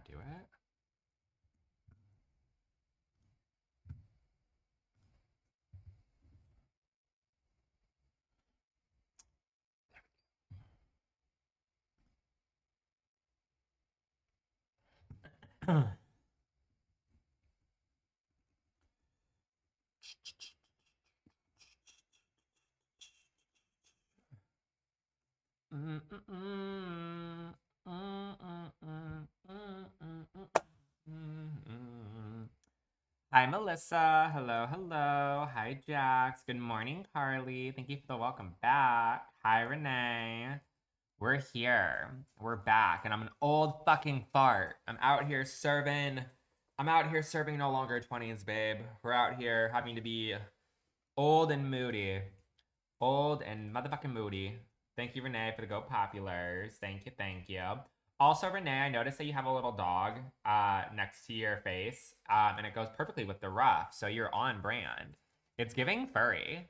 do it? Hi, Melissa. Hello, hello. Hi, Jax. Good morning, Carly. Thank you for the welcome back. Hi, Renee. We're here. We're back, and I'm an old fucking fart. I'm out here serving no longer 20s, babe. We're out here having to be old and moody. Old and motherfucking moody. Thank you, Renee, for the Go Populars. Thank you, thank you. Also, Renee, I noticed that you have a little dog next to your face, and it goes perfectly with the ruff, so you're on brand. It's giving furry.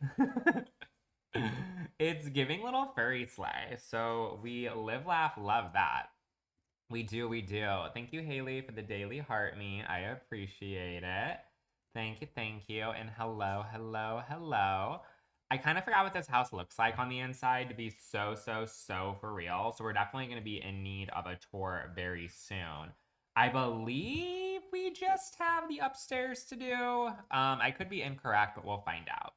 It's giving little furry sleigh. So we live, laugh, love that. We do, we do. Thank you, Haley, for the daily heart me. I appreciate it. Thank you. And hello, hello, hello. I kind of forgot what this house looks like on the inside, to be so, so, so for real. So we're definitely going to be in need of a tour very soon. I believe we just have the upstairs to do. I could be incorrect, but we'll find out.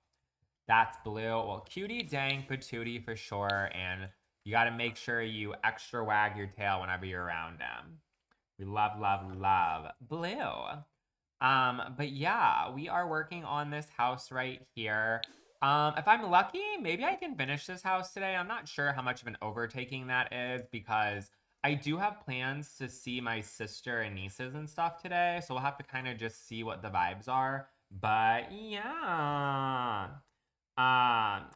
That's blue. Well, cutie dang patootie for sure. And you got to make sure you extra wag your tail whenever you're around them. We love, love, love blue. But yeah, we are working on this house right here. If I'm lucky, maybe I can finish this house today. I'm not sure how much of an overtaking that is because I do have plans to see my sister and nieces and stuff today. So we'll have to kind of just see what the vibes are. But yeah.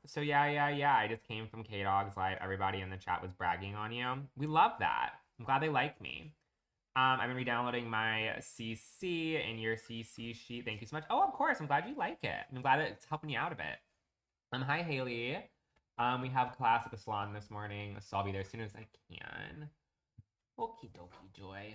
So yeah. I just came from K-Dog's live. Everybody in the chat was bragging on you. We love that. I'm glad they like me. I'm gonna be downloading my CC and your CC sheet. Thank you so much. Oh, of course. I'm glad you like it. I'm glad it's helping you out a bit. Hi Haley. We have class at the salon this morning, so I'll be there as soon as I can. Okie dokie joy.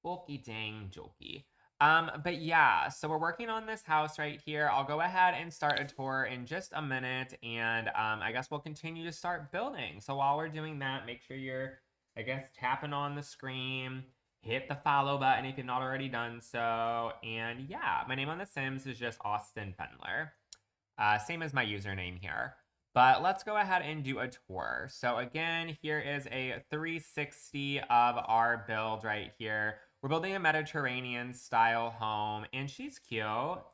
Okie dang jokey. But yeah, so we're working on this house right here. I'll go ahead and start a tour in just a minute, and I guess we'll continue to start building. So while we're doing that, make sure you're, I guess, tapping on the screen. Hit the follow button if you've not already done so. And yeah, my name on The Sims is just Austin Fendler. Same as my username here. But let's go ahead and do a tour. So again, here is a 360 of our build right here. We're building a Mediterranean style home, and she's cute.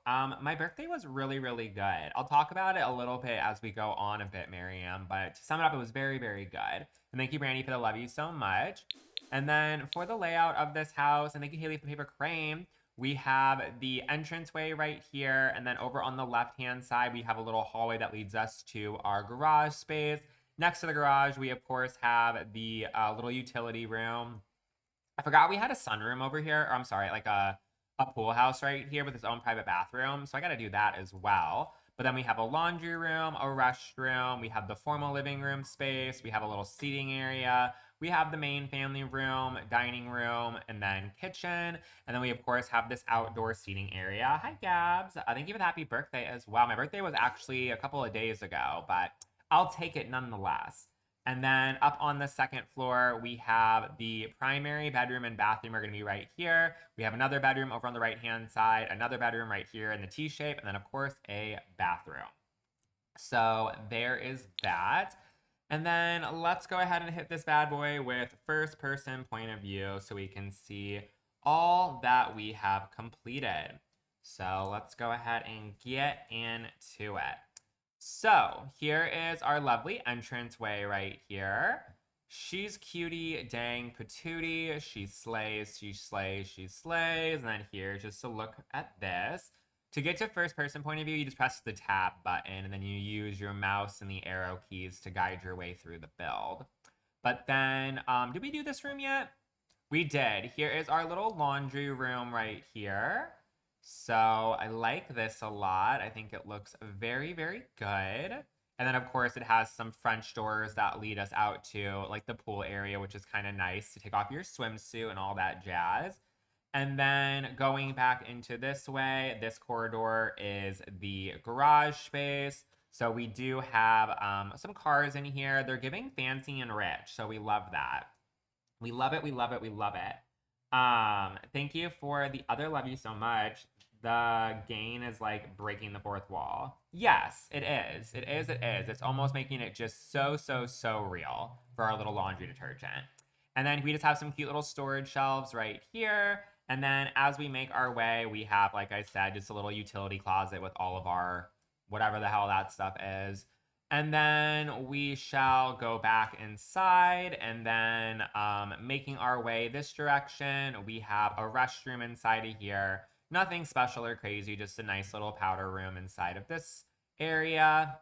My birthday was really, really good. I'll talk about it a little bit as we go on a bit, Miriam, but to sum it up, it was very, very good. And thank you, Brandy, for the love you so much. And then for the layout of this house, and thank you, Haley, for the paper crane, we have the entranceway right here, and then over on the left-hand side, we have a little hallway that leads us to our garage space. Next to the garage, we, of course, have the little utility room. I forgot we had a sunroom over here, or I'm sorry, like a pool house right here with its own private bathroom, so I got to do that as well. But then we have a laundry room, a restroom, we have the formal living room space, we have a little seating area, we have the main family room, dining room, and then kitchen. And then we, of course, have this outdoor seating area. Hi, Gabs. Thank you for the happy birthday as well. My birthday was actually a couple of days ago, but I'll take it nonetheless. And then up on the second floor, we have the primary bedroom and bathroom are going to be right here. We have another bedroom over on the right-hand side, another bedroom right here in the T-shape, and then, of course, a bathroom. So there is that. And then let's go ahead and hit this bad boy with first person point of view so we can see all that we have completed. So let's go ahead and get into it. So here is our lovely entranceway right here. She's cutie dang patootie. She slays, she slays, she slays. And then here, just to look at this. To get to first person point of view, you just press the tab button and then you use your mouse and the arrow keys to guide your way through the build. But then, did we do this room yet? We did. Here is our little laundry room right here. So I like this a lot. I think it looks very, very good. And then, of course, it has some French doors that lead us out to like the pool area, which is kind of nice to take off your swimsuit and all that jazz. And then going back into this way, this corridor is the garage space. So we do have some cars in here. They're giving fancy and rich, so we love that. We love it, we love it, we love it. Thank you for the other love you so much. The gain is like breaking the fourth wall. Yes, it is. It is, it is. It's almost making it just so, so, so real for our little laundry detergent. And then we just have some cute little storage shelves right here. And then as we make our way, we have, like I said, just a little utility closet with all of our whatever the hell that stuff is. And then we shall go back inside and then making our way this direction. We have a restroom inside of here. Nothing special or crazy, just a nice little powder room inside of this area.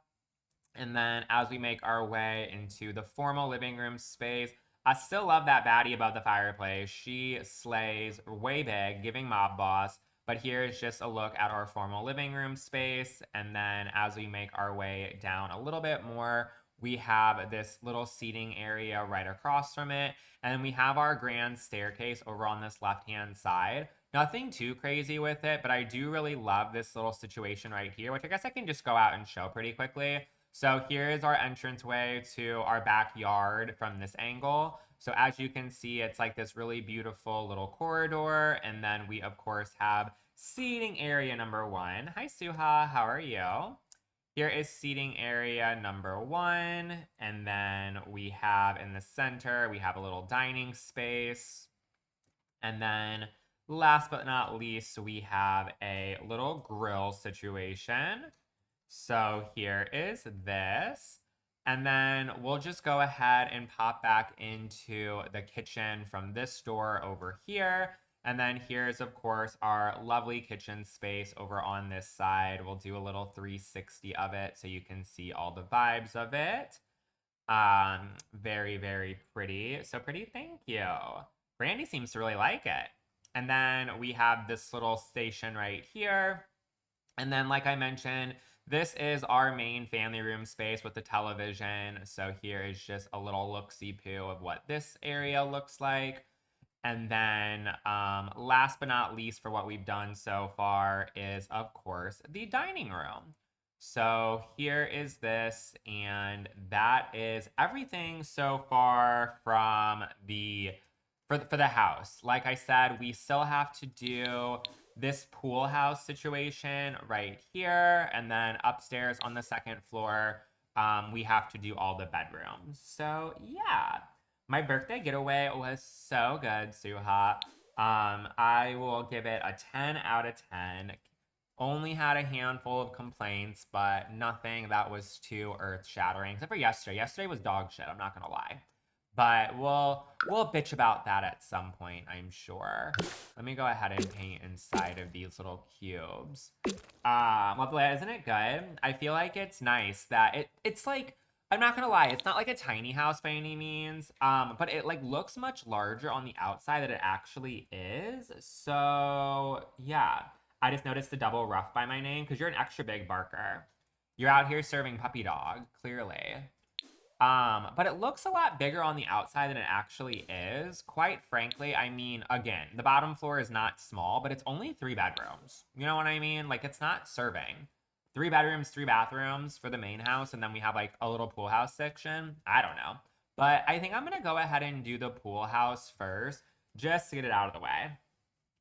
And then as we make our way into the formal living room space, I still love that baddie above the fireplace. She slays way big, giving mob boss. But here is just a look at our formal living room space. And then as we make our way down a little bit more, we have this little seating area right across from it. And then we have our grand staircase over on this left-hand side. Nothing too crazy with it, but I do really love this little situation right here, which I guess I can just go out and show pretty quickly. So here is our entranceway to our backyard from this angle. So as you can see, it's like this really beautiful little corridor. And then we, of course, have seating area number 1. Hi, Suha. How are you? Here is seating area number 1. And then we have in the center, we have a little dining space. And then last but not least, we have a little grill situation. So here is this. And then we'll just go ahead and pop back into the kitchen from this door over here. And then here's, of course, our lovely kitchen space over on this side. We'll do a little 360 of it so you can see all the vibes of it. Very, very pretty. So pretty, thank you. Brandy seems to really like it. And then we have this little station right here. And then, like I mentioned, this is our main family room space with the television. So here is just a little look-see-poo of what this area looks like. And then last but not least for what we've done so far is, of course, the dining room. So here is this, and that is everything so far from for the house. Like I said, we still have to do this pool house situation right here, and then upstairs on the second floor, we have to do all the bedrooms. So yeah, my birthday getaway was so good, Suha. I will give it a 10 out of 10. Only had a handful of complaints, but nothing that was too earth-shattering, except for yesterday. Yesterday was dog shit, I'm not gonna lie. But we'll bitch about that at some point, I'm sure. Let me go ahead and paint inside of these little cubes. Lovely, isn't it good? I feel like it's nice that it's like, I'm not gonna lie, it's not like a tiny house by any means, but it like looks much larger on the outside than it actually is. So yeah, I just noticed the double rough by my name because you're an extra big barker. You're out here serving puppy dog, clearly. But it looks a lot bigger on the outside than it actually is. Quite frankly, I mean, again, the bottom floor is not small, but it's only 3 bedrooms. You know what I mean? Like, it's not serving. 3 bedrooms, 3 bathrooms for the main house, and then we have like a little pool house section. I don't know. But I think I'm gonna go ahead and do the pool house first, just to get it out of the way.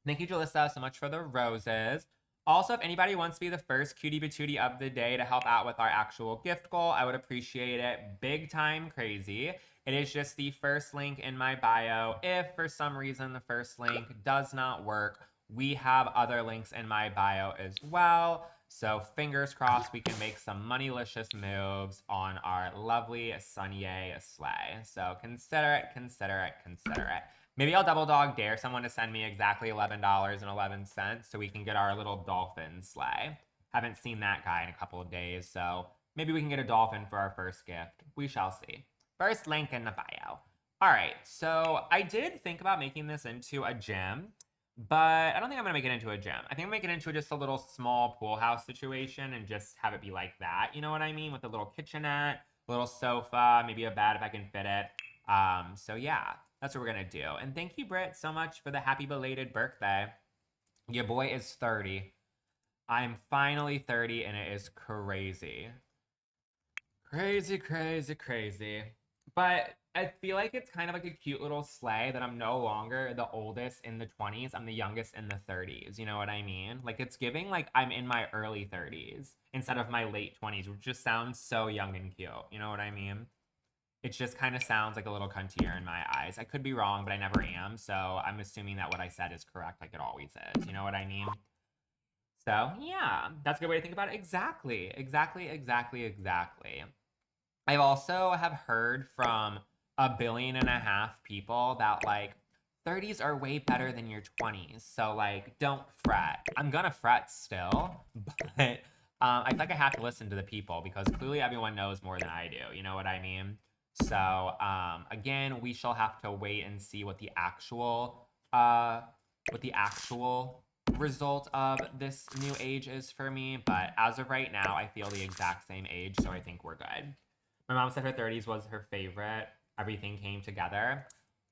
Thank you, Jalissa, so much for the roses. Also, if anybody wants to be the first cutie patootie of the day to help out with our actual gift goal, I would appreciate it. Big time crazy. It is just the first link in my bio. If for some reason the first link does not work, we have other links in my bio as well. So fingers crossed we can make some moneylicious moves on our lovely Sunye sleigh. So consider it, consider it, consider it. Maybe I'll double dog dare someone to send me exactly $11.11 so we can get our little dolphin sleigh. Haven't seen that guy in a couple of days, so maybe we can get a dolphin for our first gift. We shall see. First link in the bio. All right, so I did think about making this into a gym, but I don't think I'm gonna make it into a gym. I think I'm gonna make it into just a little small pool house situation and just have it be like that. You know what I mean? With a little kitchenette, a little sofa, maybe a bed if I can fit it. So yeah. That's what we're gonna do. And thank you, Britt, so much for the happy belated birthday. Your boy is 30. I'm finally 30, and it is crazy. Crazy, crazy, crazy. But I feel like it's kind of like a cute little sleigh that I'm no longer the oldest in the 20s. I'm the youngest in the 30s. You know what I mean? Like it's giving like I'm in my early 30s instead of my late 20s, which just sounds so young and cute. You know what I mean? It just kind of sounds like a little cuntier in my eyes. I could be wrong, but I never am. So I'm assuming that what I said is correct, like it always is. You know what I mean? So yeah, that's a good way to think about it. Exactly, exactly, exactly, exactly. I also have heard from 1.5 billion people that like 30s are way better than your 20s. So like don't fret. I'm gonna fret still, but I feel like I have to listen to the people because clearly everyone knows more than I do. You know what I mean? So again, we shall have to wait and see what the actual result of this new age is for me. But as of right now, I feel the exact same age, so I think we're good. My mom said her 30s was her favorite. Everything came together.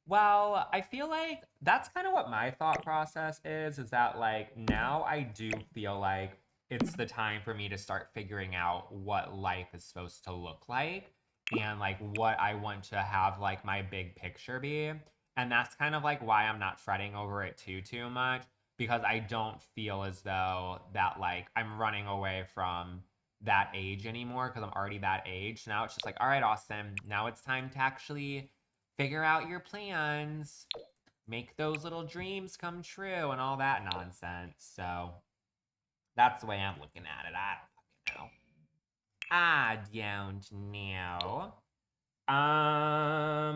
Well, I feel like that's kind of what my thought process is that like now I do feel like it's the time for me to start figuring out what life is supposed to look like and like what I want to have like my big picture be. And that's kind of like why I'm not fretting over it too much because I don't feel as though that like I'm running away from that age anymore because I'm already that age. Now it's just like, all right, Austin, now it's time to actually figure out your plans, make those little dreams come true, and all that nonsense. So that's the way I'm looking at it. I don't fucking know. I don't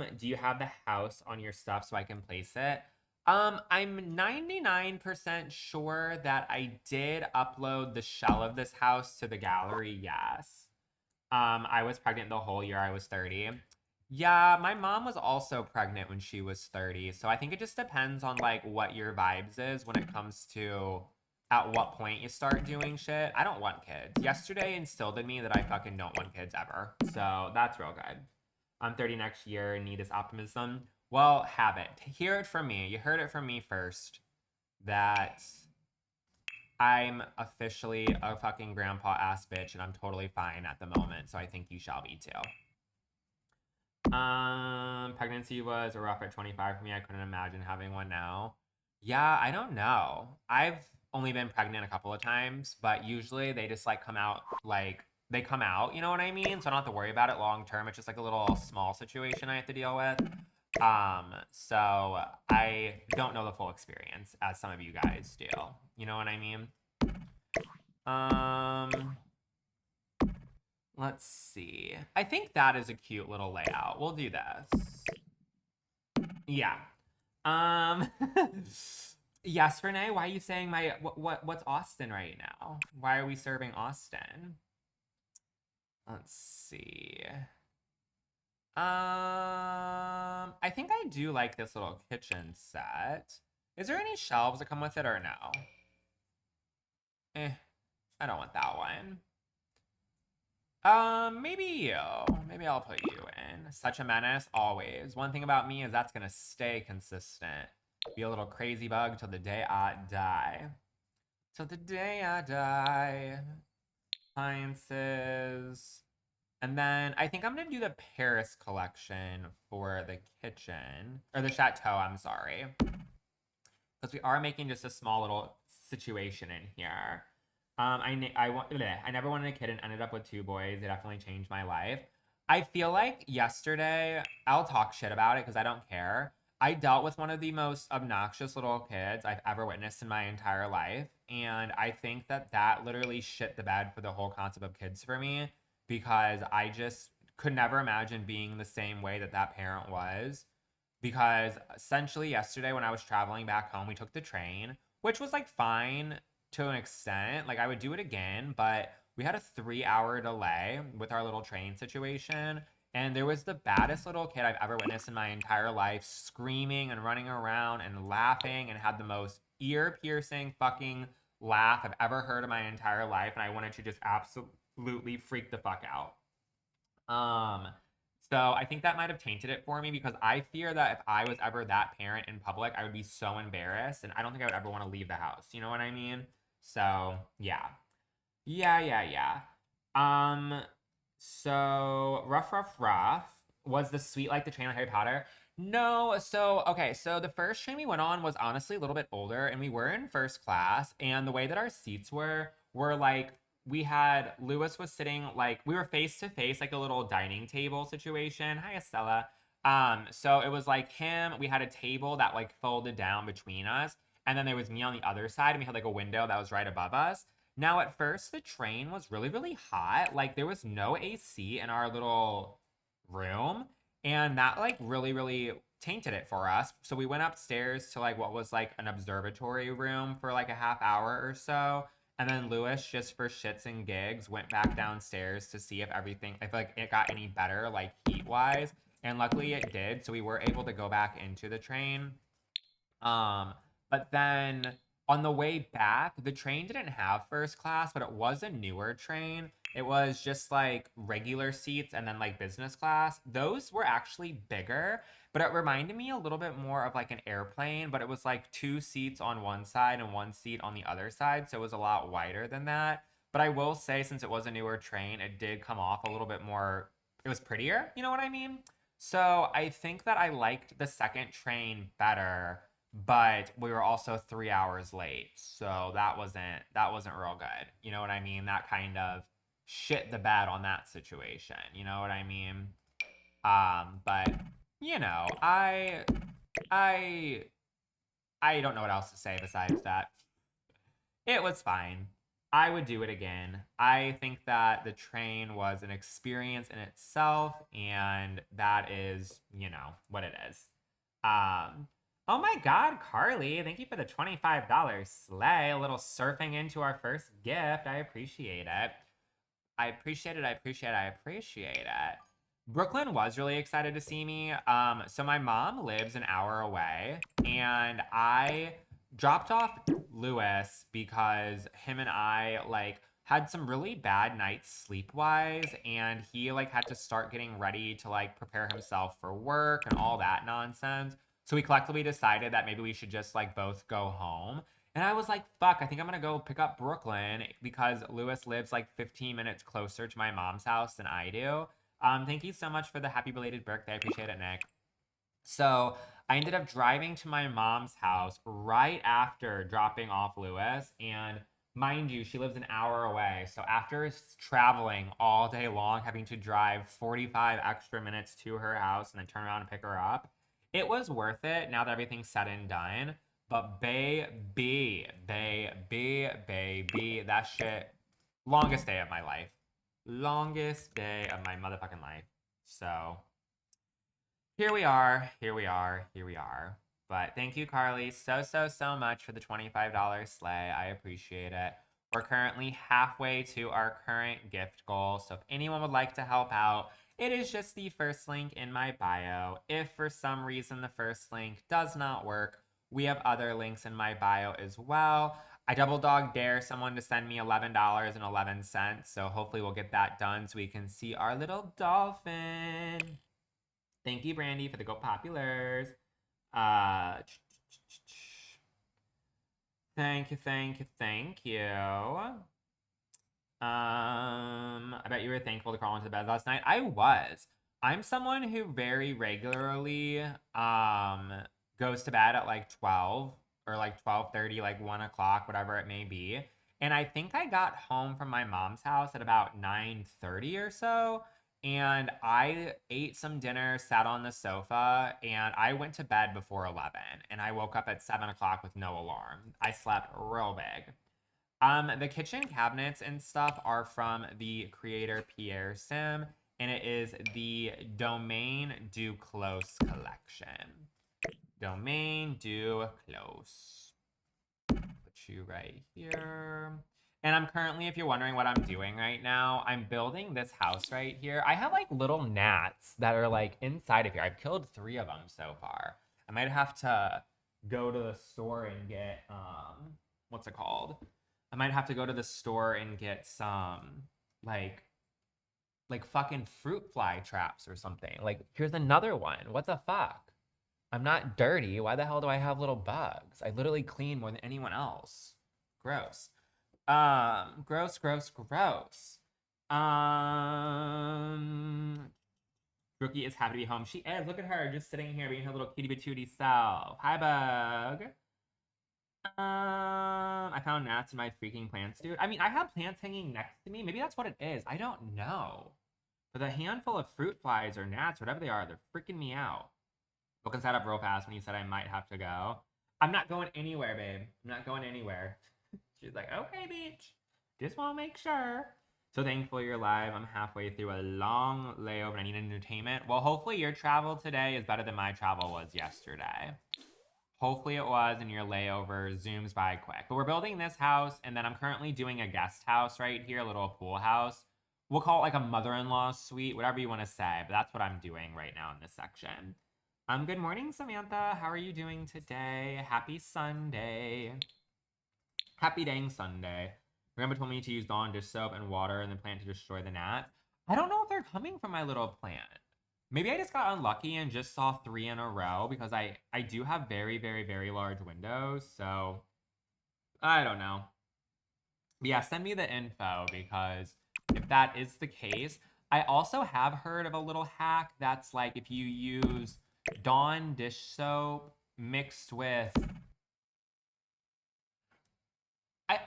know. Do you have the house on your stuff so I can place it? I'm 99% sure that I did upload the shell of this house to the gallery, yes. I was pregnant the whole year I was 30. Yeah, my mom was also pregnant when she was 30. So I think it just depends on like what your vibes is when it comes to at what point you start doing shit. I don't want kids. Yesterday instilled in me that I fucking don't want kids ever. So that's real good. I'm 30 next year and need this optimism. Well, have it. Hear it from me. You heard it from me first. That I'm officially a fucking grandpa ass bitch and I'm totally fine at the moment. So I think you shall be too. Pregnancy was a rough at 25 for me. I couldn't imagine having one now. Yeah, I don't know. I've only been pregnant a couple of times, but usually they just like come out like they come out, you know what I mean? So I don't have to worry about it long term. It's just like a little small situation I have to deal with. So I don't know the full experience as some of you guys do. You know what I mean? Um, let's see. I think that is a cute little layout. We'll do this. Yeah. Um Yes, Renee, why are you saying my what's Austin right now? Why are we serving Austin? Let's see. I think I do like this little kitchen set. Is there any shelves that come with it or no? I don't want that one. Maybe you. Maybe I'll put you in. Such a menace, always. One thing about me is that's gonna stay consistent. Be a little crazy bug till the day I die. Till the day I die. Appliances. And then I think I'm gonna do the Paris collection for the kitchen. Or the chateau, I'm sorry. Because we are making just a small little situation in here. I never wanted a kid and ended up with two boys. It definitely changed my life. I feel like yesterday, I'll talk shit about it because I don't care. I dealt with one of the most obnoxious little kids I've ever witnessed in my entire life. And I think that that literally shit the bed for the whole concept of kids for me because I just could never imagine being the same way that that parent was. Because essentially, yesterday when I was traveling back home, we took the train, which was like fine to an extent. Like I would do it again, but we had a 3 hour delay with our little train situation. And there was the baddest little kid I've ever witnessed in my entire life, screaming and running around and laughing and had the most ear piercing fucking laugh I've ever heard in my entire life. And I wanted to just absolutely freak the fuck out. So I think that might have tainted it for me because I fear that if I was ever that parent in public, I would be so embarrassed and I don't think I would ever want to leave the house. You know what I mean? So yeah. Yeah. Um, so Rough was the suite like the train on Harry Potter. No, so okay, so the first train we went on was honestly a little bit older, and we were in first class, and the way that our seats were like we had Lewis was sitting like we were face to face, like a little dining table situation. Hi, Estella. So it was like him. We had a table that like folded down between us, and then there was me on the other side, and we had like a window that was right above us. Now, at first, the train was really, really hot. Like, there was no AC in our little room. And that, like, really, really tainted it for us. So we went upstairs to, like, what was, like, an observatory room for, like, a half hour or so. And then Lewis, just for shits and gigs, went back downstairs to see if everything, if, like, it got any better, like, heat wise. And luckily it did. So we were able to go back into the train. Um, but then on the way back, the train didn't have first class, but it was a newer train. It was just like regular seats and then like business class. Those were actually bigger, but it reminded me a little bit more of like an airplane, but it was like two seats on one side and one seat on the other side. So it was a lot wider than that. But I will say, since it was a newer train, it did come off a little bit more, it was prettier. You know what I mean? So I think that I liked the second train better, but we were also 3 hours late, so that wasn't real good. You know what I mean? That kind of shit the bed on that situation. You know what I mean? But you know, I I don't know what else to say besides that. It was fine. I would do it again. I think that the train was an experience in itself, and that is, what it is. Oh my God, Carly, thank you for the $25 sleigh. A little surfing into our first gift. I appreciate it. I appreciate it. I appreciate it. I appreciate it. Brooklyn was really excited to see me. So my mom lives an hour away, and I dropped off Lewis because him and I like had some really bad nights sleep wise, and he like had to start getting ready to like prepare himself for work and all that nonsense. So we collectively decided that maybe we should just like both go home. And I was like, fuck, I think I'm gonna go pick up Brooklyn because Lewis lives like 15 minutes closer to my mom's house than I do. Thank you so much for the happy belated birthday. I appreciate it, Nick. So I ended up driving to my mom's house right after dropping off Lewis. And mind you, she lives an hour away. So after traveling all day long, having to drive 45 extra minutes to her house and then turn around and pick her up, it was worth it now that everything's said and done. But baby, that shit, longest day of my life. Longest day of my motherfucking life. So here we are. But thank you, Carly, so much for the $25 sleigh. I appreciate it. We're currently halfway to our current gift goal. So if anyone would like to help out, it is just the first link in my bio. If for some reason the first link does not work, we have other links in my bio as well. I double dog dare someone to send me $11.11. So hopefully we'll get that done so we can see our little dolphin. Thank you, Brandy, for the Go Populars. Uh, thank you. I bet you were thankful to crawl into bed last night. I was. I'm someone who very regularly goes to bed at like 12 or like 12:30, like 1 o'clock, whatever it may be. And I think I got home from my mom's house at about 9:30 or so. And I ate some dinner, sat on the sofa, and I went to bed before 11. And I woke up at 7 o'clock with no alarm. I slept real big. The kitchen cabinets and stuff are from the creator Pierre Sim, and it is the Domaine du Clos collection. Domaine du Clos. Put you right here. And I'm currently, if you're wondering what I'm doing right now, I'm building this house right here. I have like little gnats that are like inside of here. I've killed 3 of them so far. I might have to go to the store and get, what's it called? I might have to go to the store and get some like like fucking fruit fly traps or something. Like, here's another one. What the fuck? I'm not dirty. Why the hell do I have little bugs? I literally clean more than anyone else. Gross. Gross, gross, gross. Rookie is happy to be home. She is. Look at her just sitting here being her little kitty patootie self. Hi, Bug. I found gnats in my freaking plants, dude. I mean, I have plants hanging next to me. Maybe that's what it is. I don't know. But a handful of fruit flies or gnats, whatever they are, they're freaking me out. Looking set up real fast when you said I might have to go. I'm not going anywhere, babe. I'm not going anywhere. She's like, okay, bitch. Just want to make sure. So thankful you're live. I'm halfway through a long layover and I need entertainment. Well, hopefully your travel today is better than my travel was yesterday. Hopefully it was, and your layover zooms by quick. But we're building this house, and then I'm currently doing a guest house right here, a little pool house. We'll call it like a mother-in-law suite, whatever you want to say, but that's what I'm doing right now in this section. Good morning, Samantha. How are you doing today? Happy Sunday. Happy dang Sunday. Grandma told me to use Dawn dish soap and water and then plant to destroy the gnats. I don't know if they're coming from my little plant. Maybe I just got unlucky and just saw 3 in a row because I do have very, very, very large windows. So I don't know. But yeah, send me the info because if that is the case, I also have heard of a little hack that's like if you use Dawn dish soap mixed with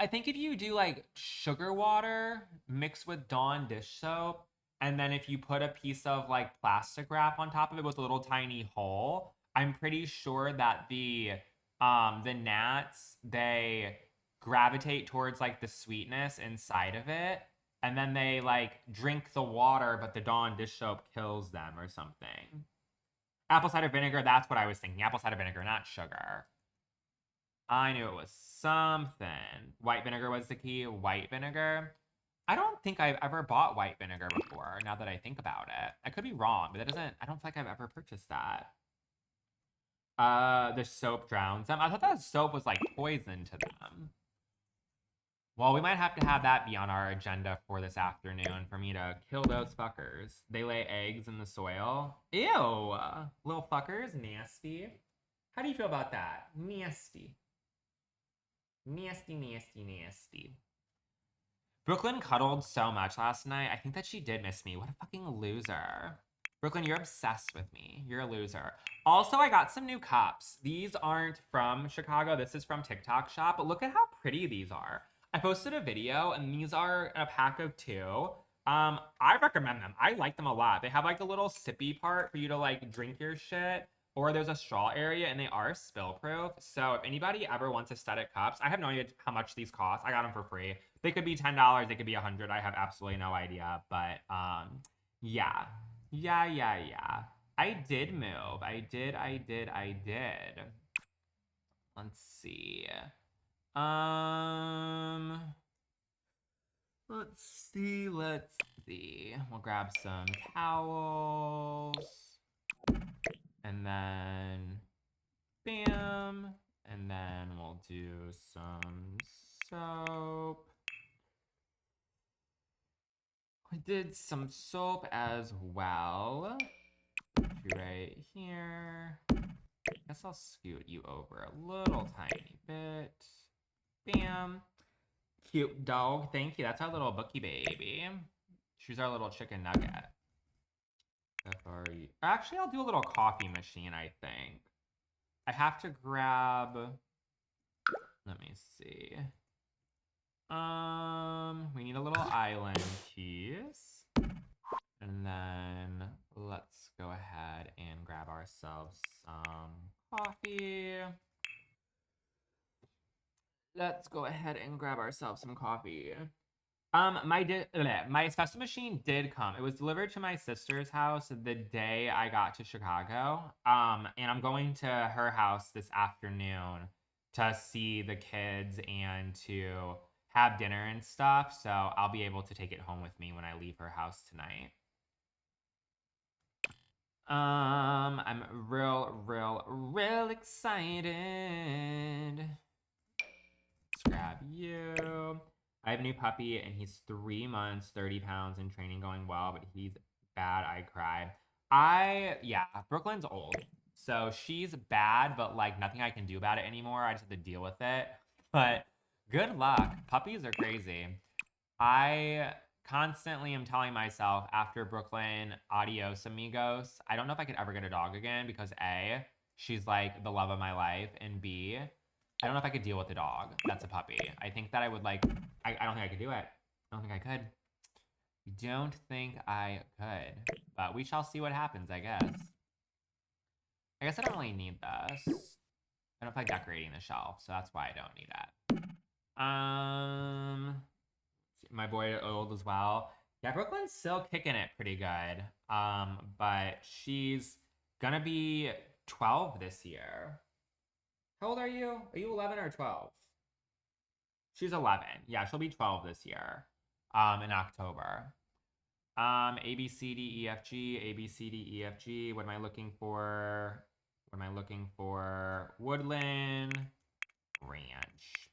I think if you do like sugar water mixed with Dawn dish soap, and then if you put a piece of like plastic wrap on top of it with a little tiny hole, I'm pretty sure that the gnats they gravitate towards like the sweetness inside of it, and then they like drink the water, but the Dawn dish soap kills them or something. Apple cider vinegar, that's what I was thinking. Apple cider vinegar, not sugar. I knew it was something. White vinegar was the key. White vinegar. I don't think I've ever bought white vinegar before, now that I think about it. I could be wrong, but I don't feel like I've ever purchased that. The soap drowns them. I thought that soap was like poison to them. Well, we might have to have that be on our agenda for this afternoon for me to kill those fuckers. They lay eggs in the soil. Ew! Little fuckers, nasty. How do you feel about that? Nasty. Nasty, nasty, nasty. Brooklyn cuddled so much last night. I think that she did miss me. What a fucking loser. Brooklyn, you're obsessed with me. You're a loser. Also, I got some new cups. These aren't from Chicago. This is from TikTok Shop. But look at how pretty these are. I posted a video, and these are a pack of 2. I recommend them. I like them a lot. They have like a little sippy part for you to like drink your shit, or there's a straw area, and they are spill proof. So if anybody ever wants aesthetic cups, I have no idea how much these cost. I got them for free. They could be $10, they could be $100. I have absolutely no idea. But yeah. Yeah. I did move. I did. Let's see. Let's see. We'll grab some towels. And then bam. And then we'll do some soap. I did some soap as well. Right here. I guess I'll scoot you over a little tiny bit. Bam. Cute dog. Thank you. That's our little bookie baby. She's our little chicken nugget. Actually, I'll do a little coffee machine, I think. I have to grab... Let me see. We need a little island piece. And then let's go ahead and grab ourselves some coffee. Let's go ahead and grab ourselves some coffee. My espresso machine did come. It was delivered to my sister's house the day I got to Chicago. And I'm going to her house this afternoon to see the kids and to have dinner and stuff. So I'll be able to take it home with me when I leave her house tonight. I'm real excited. Let's grab you. I have a new puppy and he's 3 months, 30 pounds and training going well, but he's bad. I cry. Yeah, Brooklyn's old. So she's bad, but like nothing I can do about it anymore. I just have to deal with it. But good luck. Puppies are crazy. I constantly am telling myself after Brooklyn, adios, amigos. I don't know if I could ever get a dog again because A, she's like the love of my life, and B, I don't know if I could deal with a dog that's a puppy. I think that I would like, I don't think I could do it. I don't think I could. Don't think I could. But we shall see what happens, I guess. I guess I don't really need this. I don't feel like decorating the shelf, so that's why I don't need that. My boy old as well. Yeah, Brooklyn's still kicking it pretty good. But she's gonna be 12 this year. How old are you? Are you 11 or 12? She's 11. Yeah, she'll be 12 this year. In October. A B C D E F G, A B C D E F G. What am I looking for? What am I looking for? Woodland Ranch.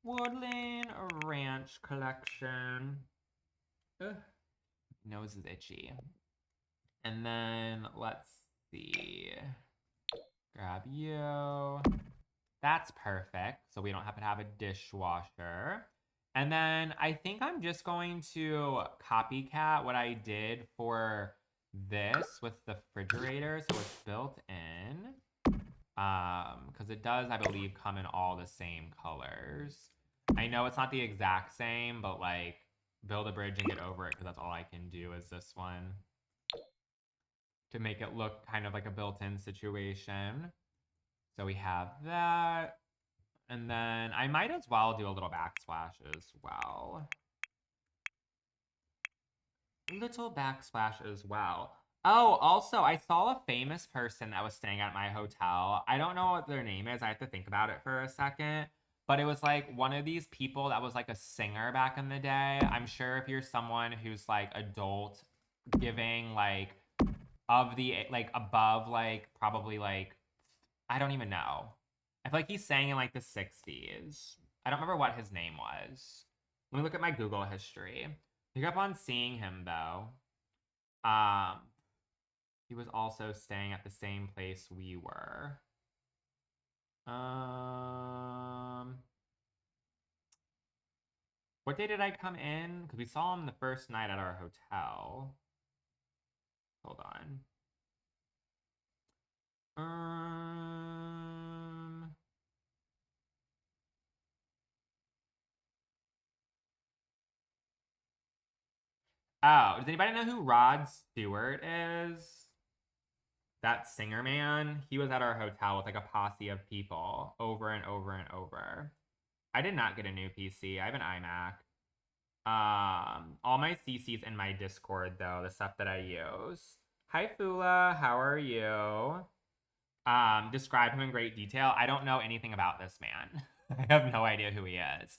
Woodland Ranch collection. Ugh. Nose is itchy. And then let's see. Grab you. That's perfect. So we don't have to have a dishwasher. And then I think I'm just going to copycat what I did for this with the refrigerator. So it's built in. Because it does, I believe, come in all the same colors. I know it's not the exact same, but like build a bridge and get over it because that's all I can do is this one to make it look kind of like a built-in situation. So we have that. And then I might as well do a little backsplash as well. Little backsplash as well. Oh, also, I saw a famous person that was staying at my hotel. I don't know what their name is. I have to think about it for a second. But it was like one of these people that was like a singer back in the day. I'm sure if you're someone who's like adult giving like of the like above like probably like I don't even know. I feel like he sang in like the 60s. I don't remember what his name was. Let me look at my Google history. Pick up on seeing him though. He was also staying at the same place we were. What day did I come in? Because we saw him the first night at our hotel. Hold on. Oh, does anybody know who Rod Stewart is? That singer man. He was at our hotel with like a posse of people over and over and over. I did not get a new PC. I have an iMac. All my CC's in my Discord though, the stuff that I use. Hi Fula, how are you? Describe him in great detail. I don't know anything about this man. I have no idea who he is.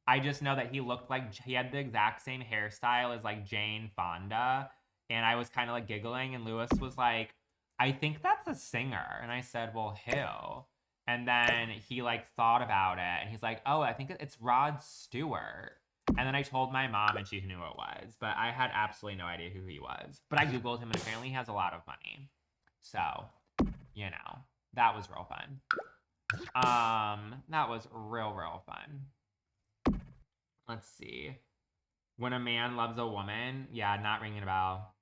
I just know that he looked like he had the exact same hairstyle as like Jane Fonda. And I was kind of like giggling, and Lewis was like, I think that's a singer. And I said, well, who? And then he like thought about it and he's like, oh, I think it's Rod Stewart. And then I told my mom and she knew who it was, but I had absolutely no idea who he was. But I Googled him and apparently he has a lot of money. So, you know, that was real fun. That was real fun. Let's see. When a man loves a woman, yeah, not ringing a bell.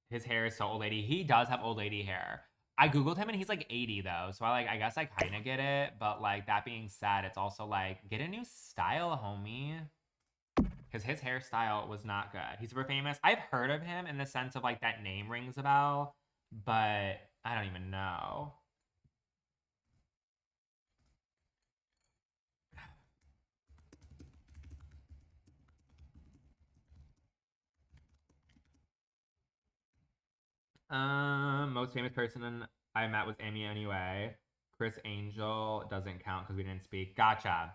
His hair is so old lady. He does have old lady hair. I Googled him and he's like 80 though. So I guess I kind of get it. But like that being said, it's also like, get a new style, homie. Because his hairstyle was not good. He's super famous. I've heard of him in the sense of like that name rings a bell, but I don't even know. Most famous person I met was Amy anyway. Chris Angel doesn't count because we didn't speak. Gotcha.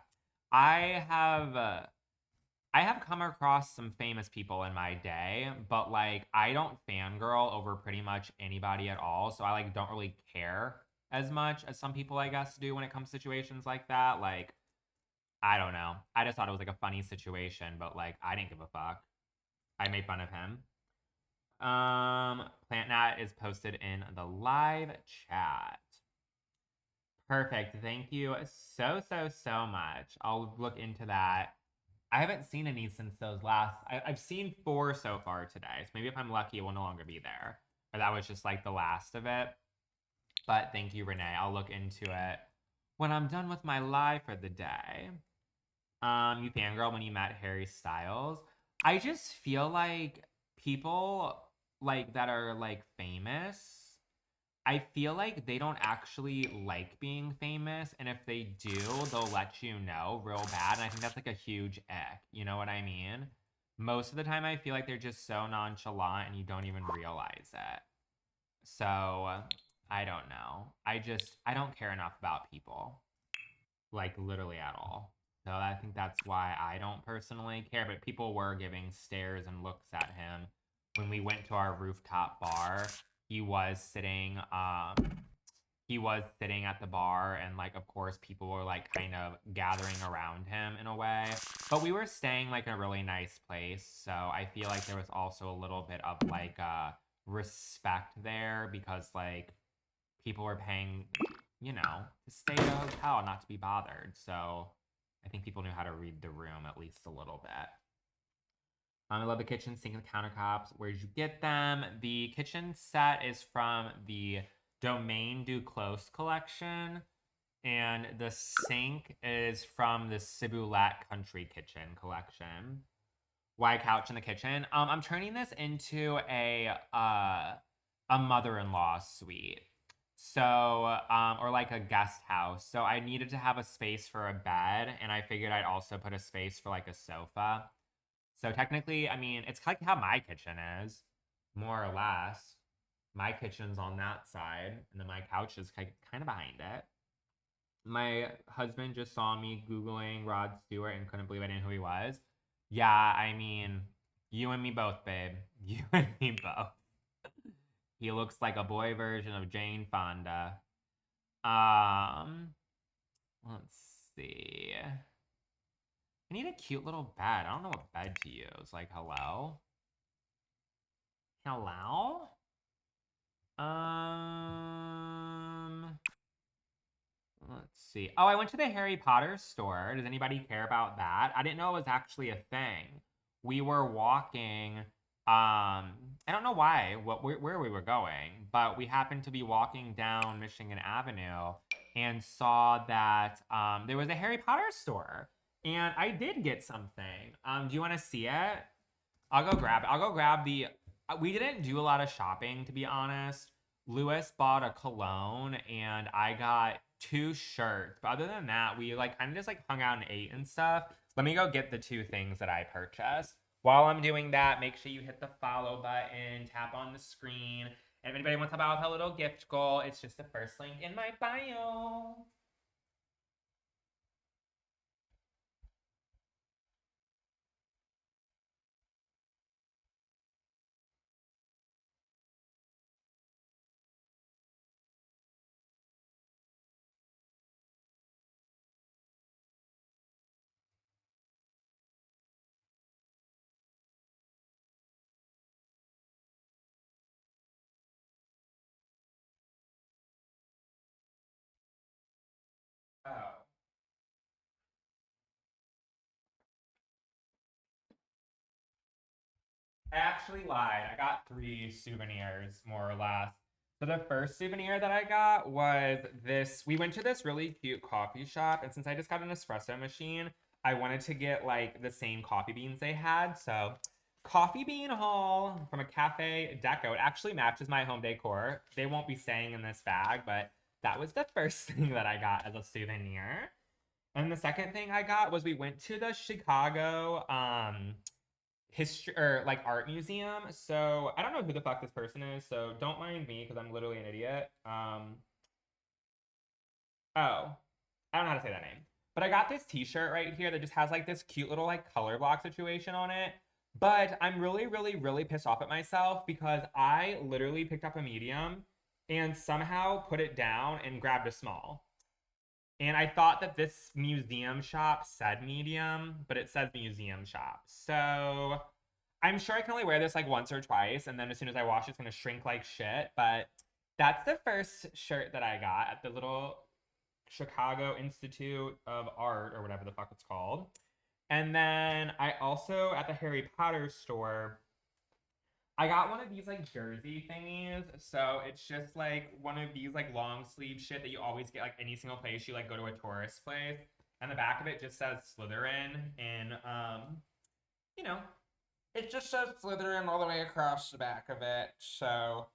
I have I have come across some famous people in my day, but like I don't fangirl over pretty much anybody at all. So I like don't really care as much as some people I guess do when it comes to situations like that. Like I don't know. I just thought it was like a funny situation, but like I didn't give a fuck. I made fun of him. PlantNat is posted in the live chat. Perfect. Thank you so much. I'll look into that. I haven't seen any since those last. I've seen 4 so far today. So maybe if I'm lucky, it will no longer be there. But that was just like the last of it. But thank you, Renee. I'll look into it when I'm done with my live for the day. You fangirl when you met Harry Styles. I just feel like people like that are like famous, I feel like they don't actually like being famous, and if they do, they'll let you know real bad. And I think that's like a huge ick. You know what I mean? Most of the time, I feel like they're just so nonchalant and you don't even realize it. So I don't know. I don't care enough about people, like literally at all. So I think that's why I don't personally care. But people were giving stares and looks at him when we went to our rooftop bar. He was sitting he was sitting at the bar, and like of course people were like kind of gathering around him in a way, but we were staying like in a really nice place, so I feel like there was also a little bit of like respect there, because like people were paying, you know, to stay at a hotel, not to be bothered. So I think people knew how to read the room at least a little bit. I love the kitchen sink and the countertops. Where did you get them? The kitchen set is from the Domaine du Clos collection, and the sink is from the Ciboulette Country Kitchen collection. White couch in the kitchen. I'm turning this into a mother-in-law suite. So, or like a guest house. So I needed to have a space for a bed, and I figured I'd also put a space for like a sofa. So technically, I mean, it's like how my kitchen is, more or less. My kitchen's on that side, and then my couch is kind of behind it. My husband just saw me Googling Rod Stewart and couldn't believe I didn't know who he was. Yeah, I mean, you and me both, babe. You and me both. He looks like a boy version of Jane Fonda. Um, let's see. I need a cute little bed. I don't know what bed to use. Like, hello? Hello? Um, let's see. Oh, I went to the Harry Potter store. Does anybody care about that? I didn't know it was actually a thing. We were walking. I don't know why, where we were going, but we happened to be walking down Michigan Avenue and saw that there was a Harry Potter store, and I did get something. Do you want to see it? I'll go grab it. I'll go grab the. We didn't do a lot of shopping, to be honest. Lewis bought a cologne, and I got 2 shirts. But other than that, we like kind of just like hung out and ate and stuff. Let me go get the 2 things that I purchased. While I'm doing that, make sure you hit the follow button, tap on the screen. And if anybody wants to help out with a little gift goal, it's just the first link in my bio. Oh. I actually lied. I got 3 souvenirs, more or less. So the first souvenir that I got was this. We went to this really cute coffee shop, and since I just got an espresso machine, I wanted to get like the same coffee beans they had. So, coffee bean haul from a cafe deco. It actually matches my home decor. They won't be staying in this bag, but that was the first thing that I got as a souvenir. And the second thing I got was we went to the Chicago history or like art museum. So I don't know who the fuck this person is, so don't mind me because I'm literally an idiot. Oh, I don't know how to say that name. But I got this t-shirt right here that just has like this cute little like color block situation on it. But I'm really pissed off at myself because I literally picked up a medium and somehow put it down and grabbed a small. And I thought that this museum shop said medium, but it says museum shop. So I'm sure I can only wear this like once or twice, and then as soon as I wash it, it's gonna shrink like shit. But that's the first shirt that I got at the little Chicago Institute of Art or whatever the fuck it's called. And then I also at the Harry Potter store, I got one of these like jersey thingies. So it's just like one of these like long sleeve shit that you always get like any single place you like go to a tourist place. And the back of it just says Slytherin in you know, it just says Slytherin all the way across the back of it. So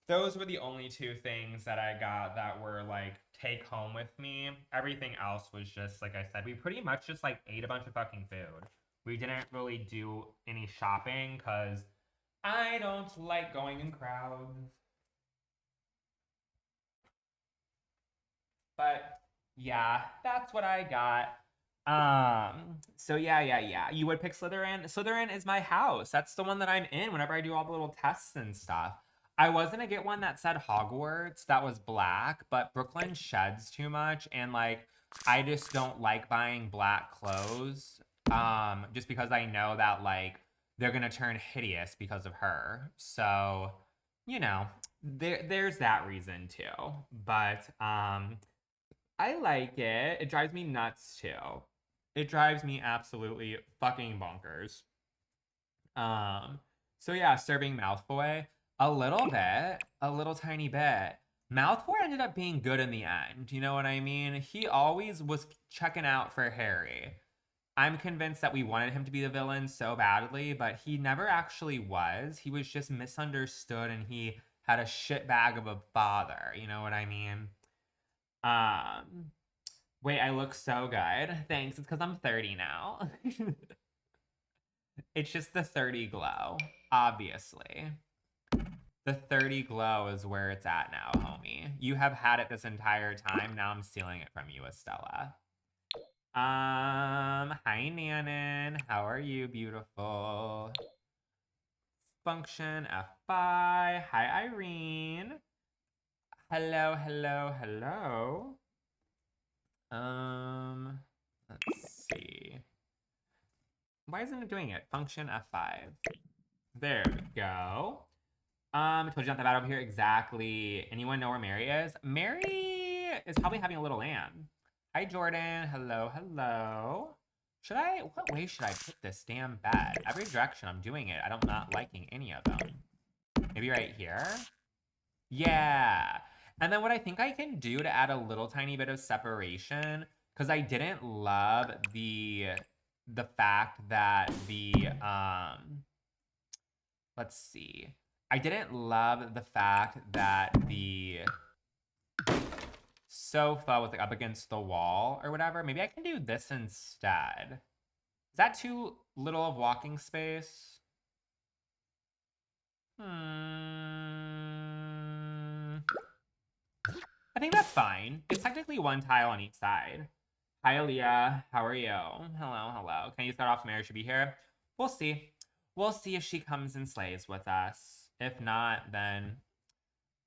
those were the only two things that I got that were like take home with me. Everything else was just like I said, we pretty much just like ate a bunch of fucking food. We didn't really do any shopping because I don't like going in crowds. But yeah, that's what I got. So yeah. You would pick Slytherin. Slytherin is my house. That's the one that I'm in whenever I do all the little tests and stuff. I was gonna get one that said Hogwarts that was black, but Brooklyn sheds too much, and like I just don't like buying black clothes. Just because I know that like they're gonna turn hideous because of her. So, you know, there's that reason too. But I like it. It drives me nuts too. It drives me absolutely fucking bonkers. Um, so yeah, serving Malfoy a little bit, a little tiny bit. Malfoy ended up being good in the end. You know what I mean? He always was checking out for Harry. I'm convinced that we wanted him to be the villain so badly, but he never actually was. He was just misunderstood and he had a shitbag of a father. You know what I mean? Um, Wait, I look so good. Thanks. It's because I'm 30 now. It's just the 30 glow, obviously. The 30 glow is where it's at now, homie. You have had it this entire time. Now I'm stealing it from you, Estella. Hi, Nanan. How are you, beautiful? Function F5. Hi, Irene. Hello. Let's see. Why isn't it doing it? Function F5. There we go. I told you not that bad over here. Exactly. Anyone know where Mary is? Mary is probably having a little lamb. Hi, Jordan. Hello. What way should I put this damn bed? Every direction I'm doing it, I'm not liking any of them. Maybe right here? Yeah. And then what I think I can do to add a little tiny bit of separation, because I didn't love the fact that let's see. I didn't love the fact that the sofa was like up against the wall or whatever. Maybe I can do this instead. Is that too little of walking space? I think that's fine. It's technically one tile on each side. Hi, Aaliyah. How are you? Hello. Can you start off? Mary should be here. We'll see. We'll see if she comes and slays with us. If not, then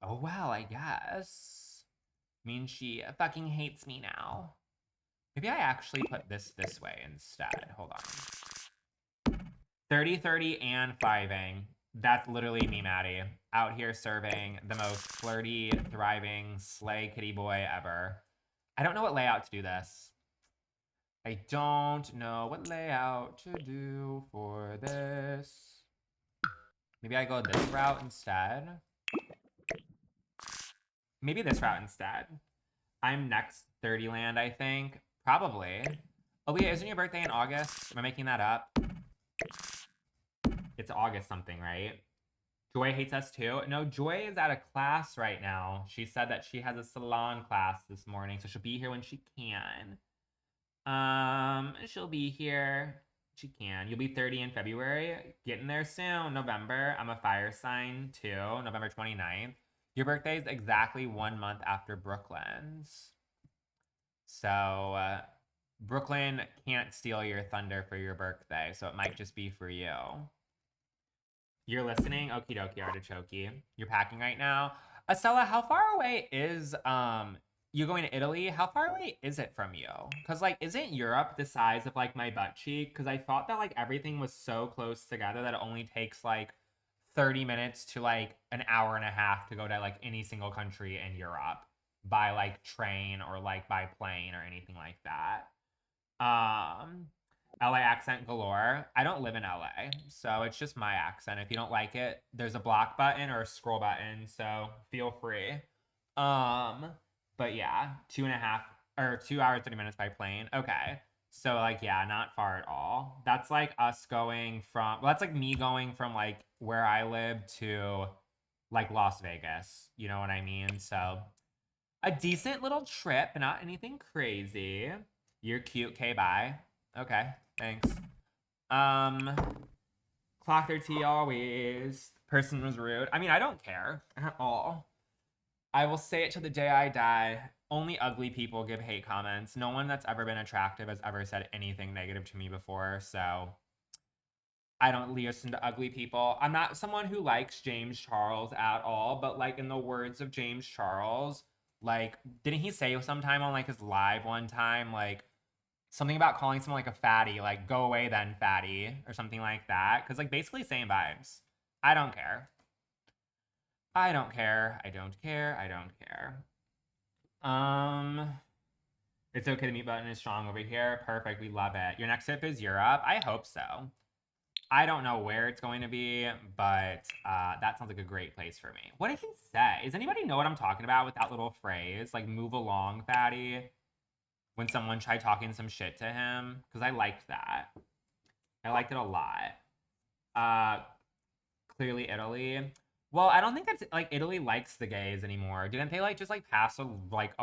oh well, I guess. Means she fucking hates me now. Maybe I actually put this way instead. Hold on. 30, 30, and 5ing. That's literally me, Maddie. Out here serving the most flirty, thriving, slay kitty boy ever. I don't know what layout to do this. I don't know what layout to do for this. Maybe I go this route instead. Maybe this route instead. I'm next 30 land, I think. Probably. Aaliyah, isn't your birthday in August? Am I making that up? It's August something, right? Joy hates us too. No, Joy is at a class right now. She said that she has a salon class this morning, so she'll be here when she can. She'll be here. She can. You'll be 30 in February. Getting there soon. November. I'm a fire sign too. November 29th. Your birthday is exactly 1 month after Brooklyn's. So, Brooklyn can't steal your thunder for your birthday, so it might just be for you. You're listening? Okie dokie, artichoke. You're packing right now. Estella, how far away is you going to Italy? How far away is it from you? Because, like, isn't Europe the size of, like, my butt cheek? Because I thought that, like, everything was so close together that it only takes, like, 30 minutes to, like, an hour and a half to go to, like, any single country in Europe by, like, train or, like, by plane or anything like that. Um, LA accent galore. I don't live in LA, so it's just my accent. If you don't like it, there's a block button or a scroll button, so feel free. Um, but yeah, 2 hours 30 minutes by plane. Okay. So like yeah, not far at all. That's like us going from well, that's like me going from like where I live to like Las Vegas. You know what I mean? So a decent little trip, not anything crazy. You're cute, okay, bye. Okay, thanks. Um, clock their tea always. Person was rude. I mean, I don't care at all. I will say it till the day I die. Only ugly people give hate comments. No one that's ever been attractive has ever said anything negative to me before, so I don't listen to ugly people. I'm not someone who likes James Charles at all, but like in the words of James Charles, like didn't he say sometime on like his live one time like something about calling someone like a fatty, like go away then fatty or something like that? Cuz like basically same vibes. I don't care. I don't care. I don't care. I don't care. Um it's okay, the mute button is strong over here. Perfect. We love it. Your next trip is Europe. I hope so. I don't know where it's going to be, but that sounds like a great place for me. What did he say? Does anybody know what I'm talking about with that little phrase? Like, move along, fatty? When someone tried talking some shit to him? Because I liked that. I liked it a lot. Uh, clearly Italy. Well, I don't think that's like Italy likes the gays anymore. Didn't they like just like pass a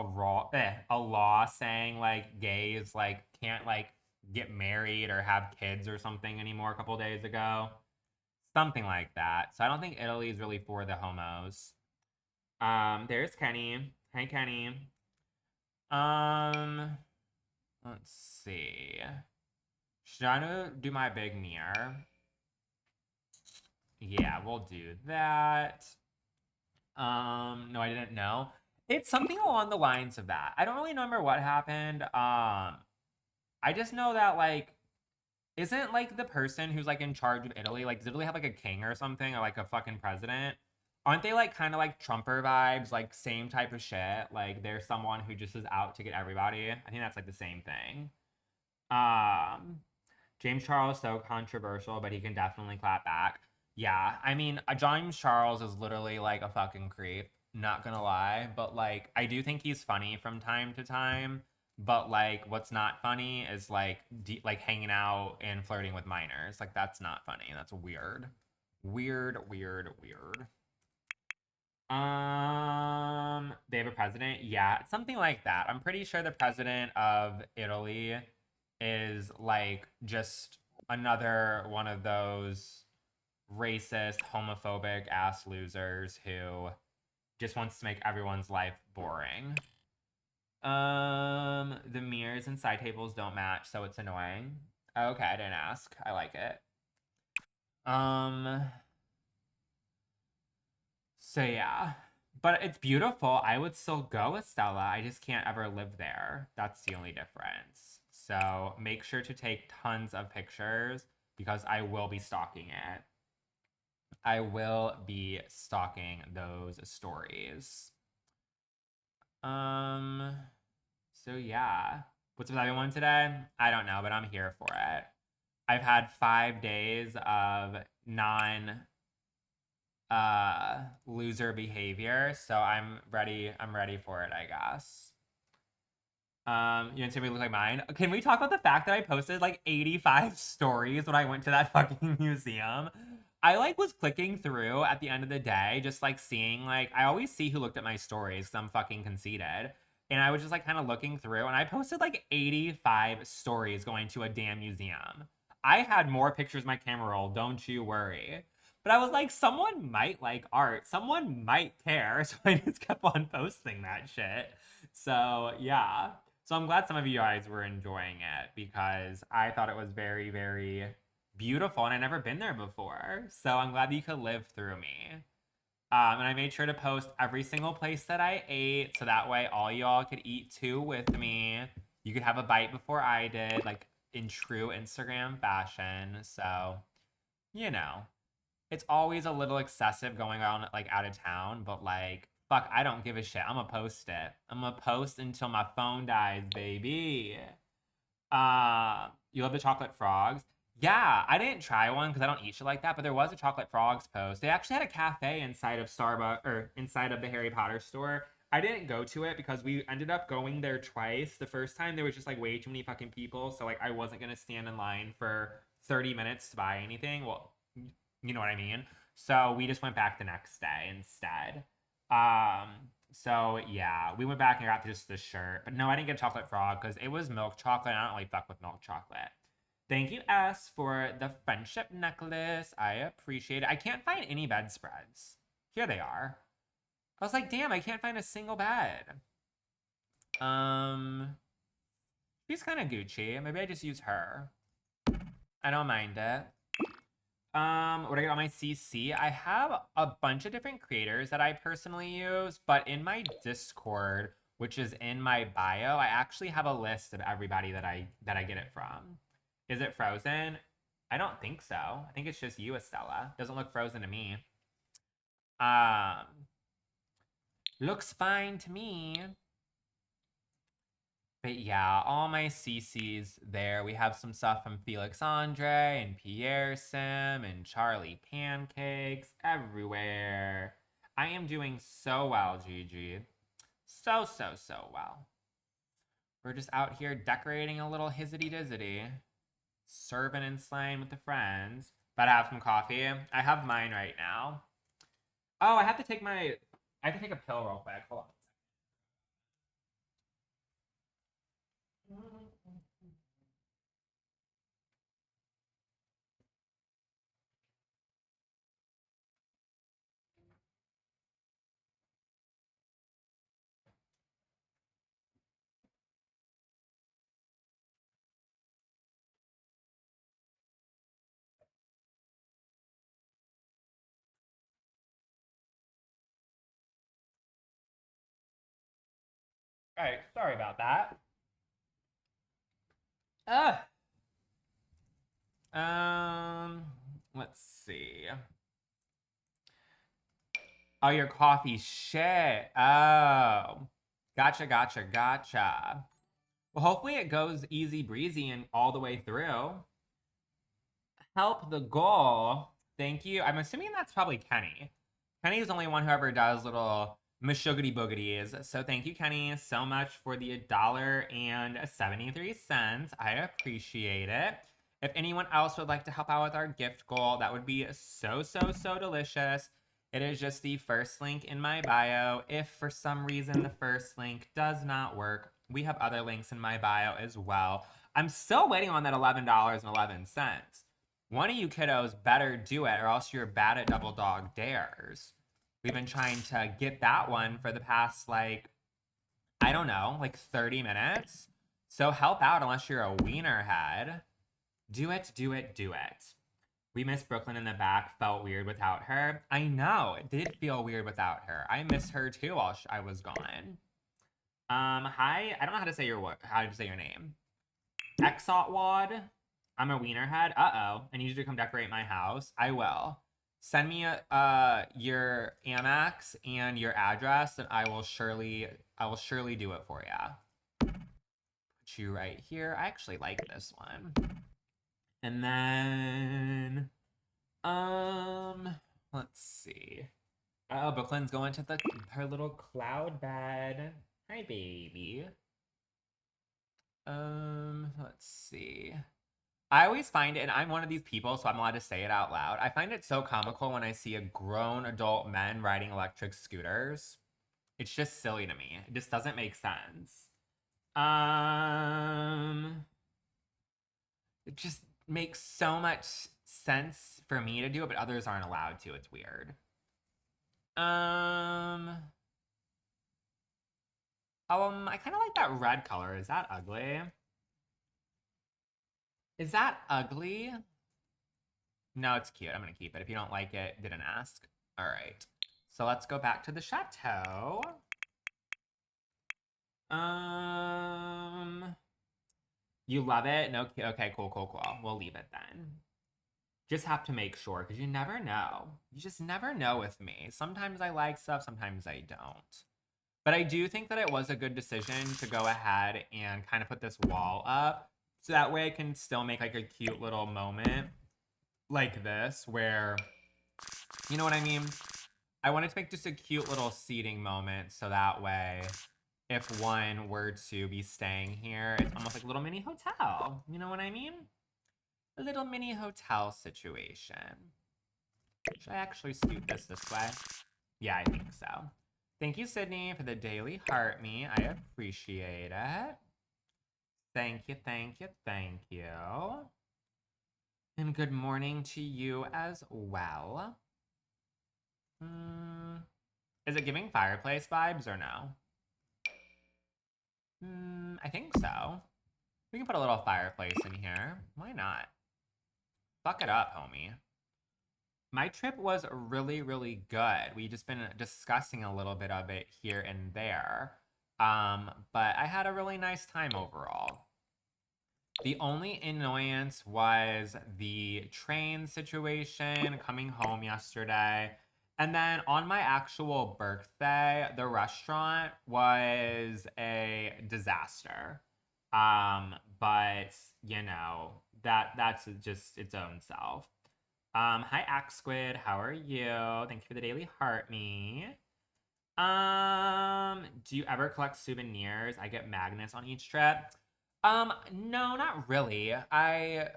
law saying like gays like can't like get married or have kids or something anymore a couple days ago? Something like that. So I don't think Italy is really for the homos. There's Kenny. Hey Kenny. Um, let's see. Should I do my big mirror? Yeah, we'll do that. No, I didn't know. It's something along the lines of that. I don't really remember what happened. I just know that like isn't like the person who's like in charge of Italy, like does Italy have like a king or something or like a fucking president? Aren't they like kind of like Trumper vibes, like same type of shit? Like there's someone who just is out to get everybody. I think that's like the same thing. Um, James Charles so controversial, but he can definitely clap back. Yeah, I mean, James Charles is literally like a fucking creep. Not gonna lie, but like I do think he's funny from time to time. But like, what's not funny is like like hanging out and flirting with minors. Like that's not funny. That's weird, weird, weird, weird. They have a president. Yeah, something like that. I'm pretty sure the president of Italy is like just another one of those racist, homophobic ass losers who just wants to make everyone's life boring. The mirrors and side tables don't match, so it's annoying. Okay, I didn't ask. I like it. Um, so yeah. But it's beautiful. I would still go with Stella. I just can't ever live there. That's the only difference. So make sure to take tons of pictures because I will be stalking it. I will be stalking those stories. Um, so yeah. What's with everyone today? I don't know, but I'm here for it. I've had 5 days of non loser behavior, so I'm ready for it, I guess. You didn't say we look like mine. Can we talk about the fact that I posted like 85 stories when I went to that fucking museum? I like was clicking through at the end of the day, just like seeing like I always see who looked at my stories because I'm fucking conceited. And I was just like kind of looking through and I posted like 85 stories going to a damn museum. I had more pictures my camera roll, don't you worry. But I was like, someone might like art, someone might care. So I just kept on posting that shit. So yeah. So I'm glad some of you guys were enjoying it because I thought it was very, very beautiful and I'd never been there before. So I'm glad that you could live through me. And I made sure to post every single place that I ate, so that way all y'all could eat too with me. You could have a bite before I did, like in true Instagram fashion. So, you know, it's always a little excessive going on like out of town, but like, fuck, I don't give a shit. I'm gonna post it. I'm gonna post until my phone dies, baby. You love the chocolate frogs? Yeah, I didn't try one because I don't eat shit like that, but there was a chocolate frogs post. They actually had a cafe inside of Starbucks or inside of the Harry Potter store. I didn't go to it because we ended up going there twice. The first time there was just like way too many fucking people, so like I wasn't gonna stand in line for 30 minutes to buy anything. Well, you know what I mean? So we just went back the next day instead. Um, so yeah, we went back and got just the shirt. But no, I didn't get chocolate frog because it was milk chocolate. And I don't really fuck with milk chocolate. Thank you, S, for the friendship necklace. I appreciate it. I can't find any bedspreads. Here they are. I was like, damn, I can't find a single bed. She's kind of Gucci. Maybe I just use her. I don't mind it. What do I get on my CC? I have a bunch of different creators that I personally use, but in my Discord, which is in my bio, I actually have a list of everybody that I get it from. Is it frozen? I don't think so. I think it's just you, Estella. Doesn't look frozen to me. Looks fine to me. But yeah, all my CCs there. We have some stuff from Felix Andre and Pierre Sim and Charlie Pancakes everywhere. I am doing so well, Gigi. So well. We're just out here decorating a little hizzity dizzity. Serving and slaying with the friends. But I have some coffee. I have mine right now. Oh, I have to take a pill real quick. Hold on. All right, sorry about that. Ugh. Let's see. Oh, your coffee shit. Oh. Gotcha. Well, hopefully it goes easy breezy and all the way through. Help the goal. Thank you. I'm assuming that's probably Kenny. Kenny's the only one who ever does little mashugity boogities. So thank you, Kenny, so much for the $1.73. I appreciate it. If anyone else would like to help out with our gift goal, that would be so delicious. It is just the first link in my bio. If for some reason the first link does not work, we have other links in my bio as well. I'm still waiting on that $11.11. One of you kiddos better do it, or else you're bad at double dog dares. We've been trying to get that one for the past, like, I don't know, like 30 minutes. So help out unless you're a wiener head. Do it. We miss Brooklyn in the back. Felt weird without her. I know. It did feel weird without her. I miss her too while I was gone. Hi. I don't know how to say your name. Exotwad. I'm a wienerhead. Uh-oh. I need you to come decorate my house. I will. Send me your Amex and your address, and I will surely do it for you. Put you right here. I actually like this one. And then let's see. Oh, Brooklyn's going to her little cloud bed. Hi, baby. Let's see. I always find it, and I'm one of these people, so I'm allowed to say it out loud. I find it so comical when I see a grown adult men riding electric scooters. It's just silly to me. It just doesn't make sense. It just makes so much sense for me to do it, but others aren't allowed to. It's weird. I kind of like that red color. Is that ugly? Is that ugly? No, it's cute. I'm gonna keep it. If you don't like it, didn't ask. All right. So let's go back to the chateau. You love it? No, okay, cool. We'll leave it then. Just have to make sure because you never know. You just never know with me. Sometimes I like stuff, sometimes I don't. But I do think that it was a good decision to go ahead and kind of put this wall up. So that way I can still make like a cute little moment like this where, you know what I mean? I wanted to make just a cute little seating moment so that way if one were to be staying here, it's almost like a little mini hotel. You know what I mean? A little mini hotel situation. Should I actually scoot this way? Yeah, I think so. Thank you, Sydney, for the daily heart me. I appreciate it. Thank you. And good morning to you as well. Is it giving fireplace vibes or no? I think so. We can put a little fireplace in here. Why not? Fuck it up, homie. My trip was really, really good. We just been discussing a little bit of it here and there. But I had a really nice time overall. The only annoyance was the train situation coming home yesterday. And then on my actual birthday, the restaurant was a disaster. But you know, that's just its own self. Hi Axe Squid, how are you? Thank you for the daily heart me. Do you ever collect souvenirs? I get magnets on each trip. No, not really. I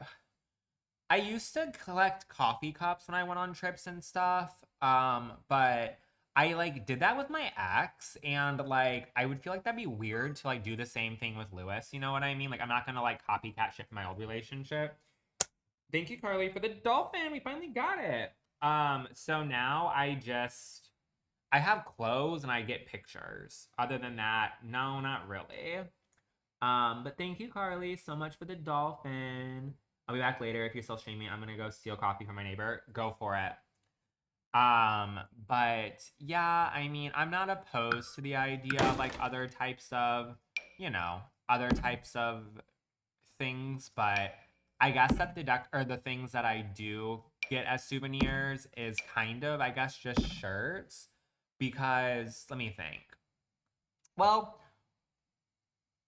used to collect coffee cups when I went on trips and stuff. But I like did that with my ex and like I would feel like that'd be weird to like do the same thing with Lewis, you know what I mean? Like I'm not gonna like copycat shit from my old relationship. Thank you, Carly, for the dolphin. We finally got it. So now I have clothes and I get pictures. Other than that, no, not really. But thank you, Carly, so much for the dolphin. I'll be back later. If you're still streaming, I'm gonna go steal coffee from my neighbor. Go for it. But yeah, I mean, I'm not opposed to the idea of like other types of, other types of things, but I guess that the things that I do get as souvenirs is kind of, I guess, just shirts. Because let me think. Well,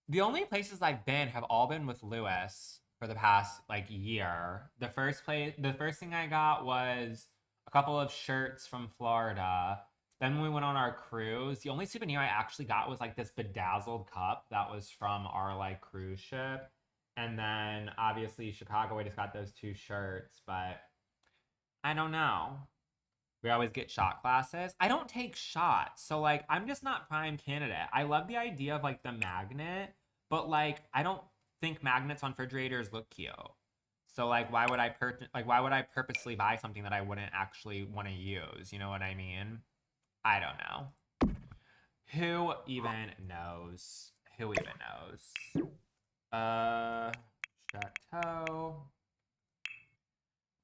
the only places I've been have all been with Lewis for the past like year. The first thing I got was a couple of shirts from Florida. Then when we went on our cruise, the only souvenir I actually got was like this bedazzled cup that was from our like cruise ship. And then obviously Chicago, I just got those two shirts, but I don't know. We always get shot glasses. I don't take shots, so like I'm just not prime candidate. I love the idea of like the magnet, but like I don't think magnets on refrigerators look cute. So like why would I purposely buy something that I wouldn't actually want to use? You know what I mean? I don't know. Who even knows? Who even knows? Chateau.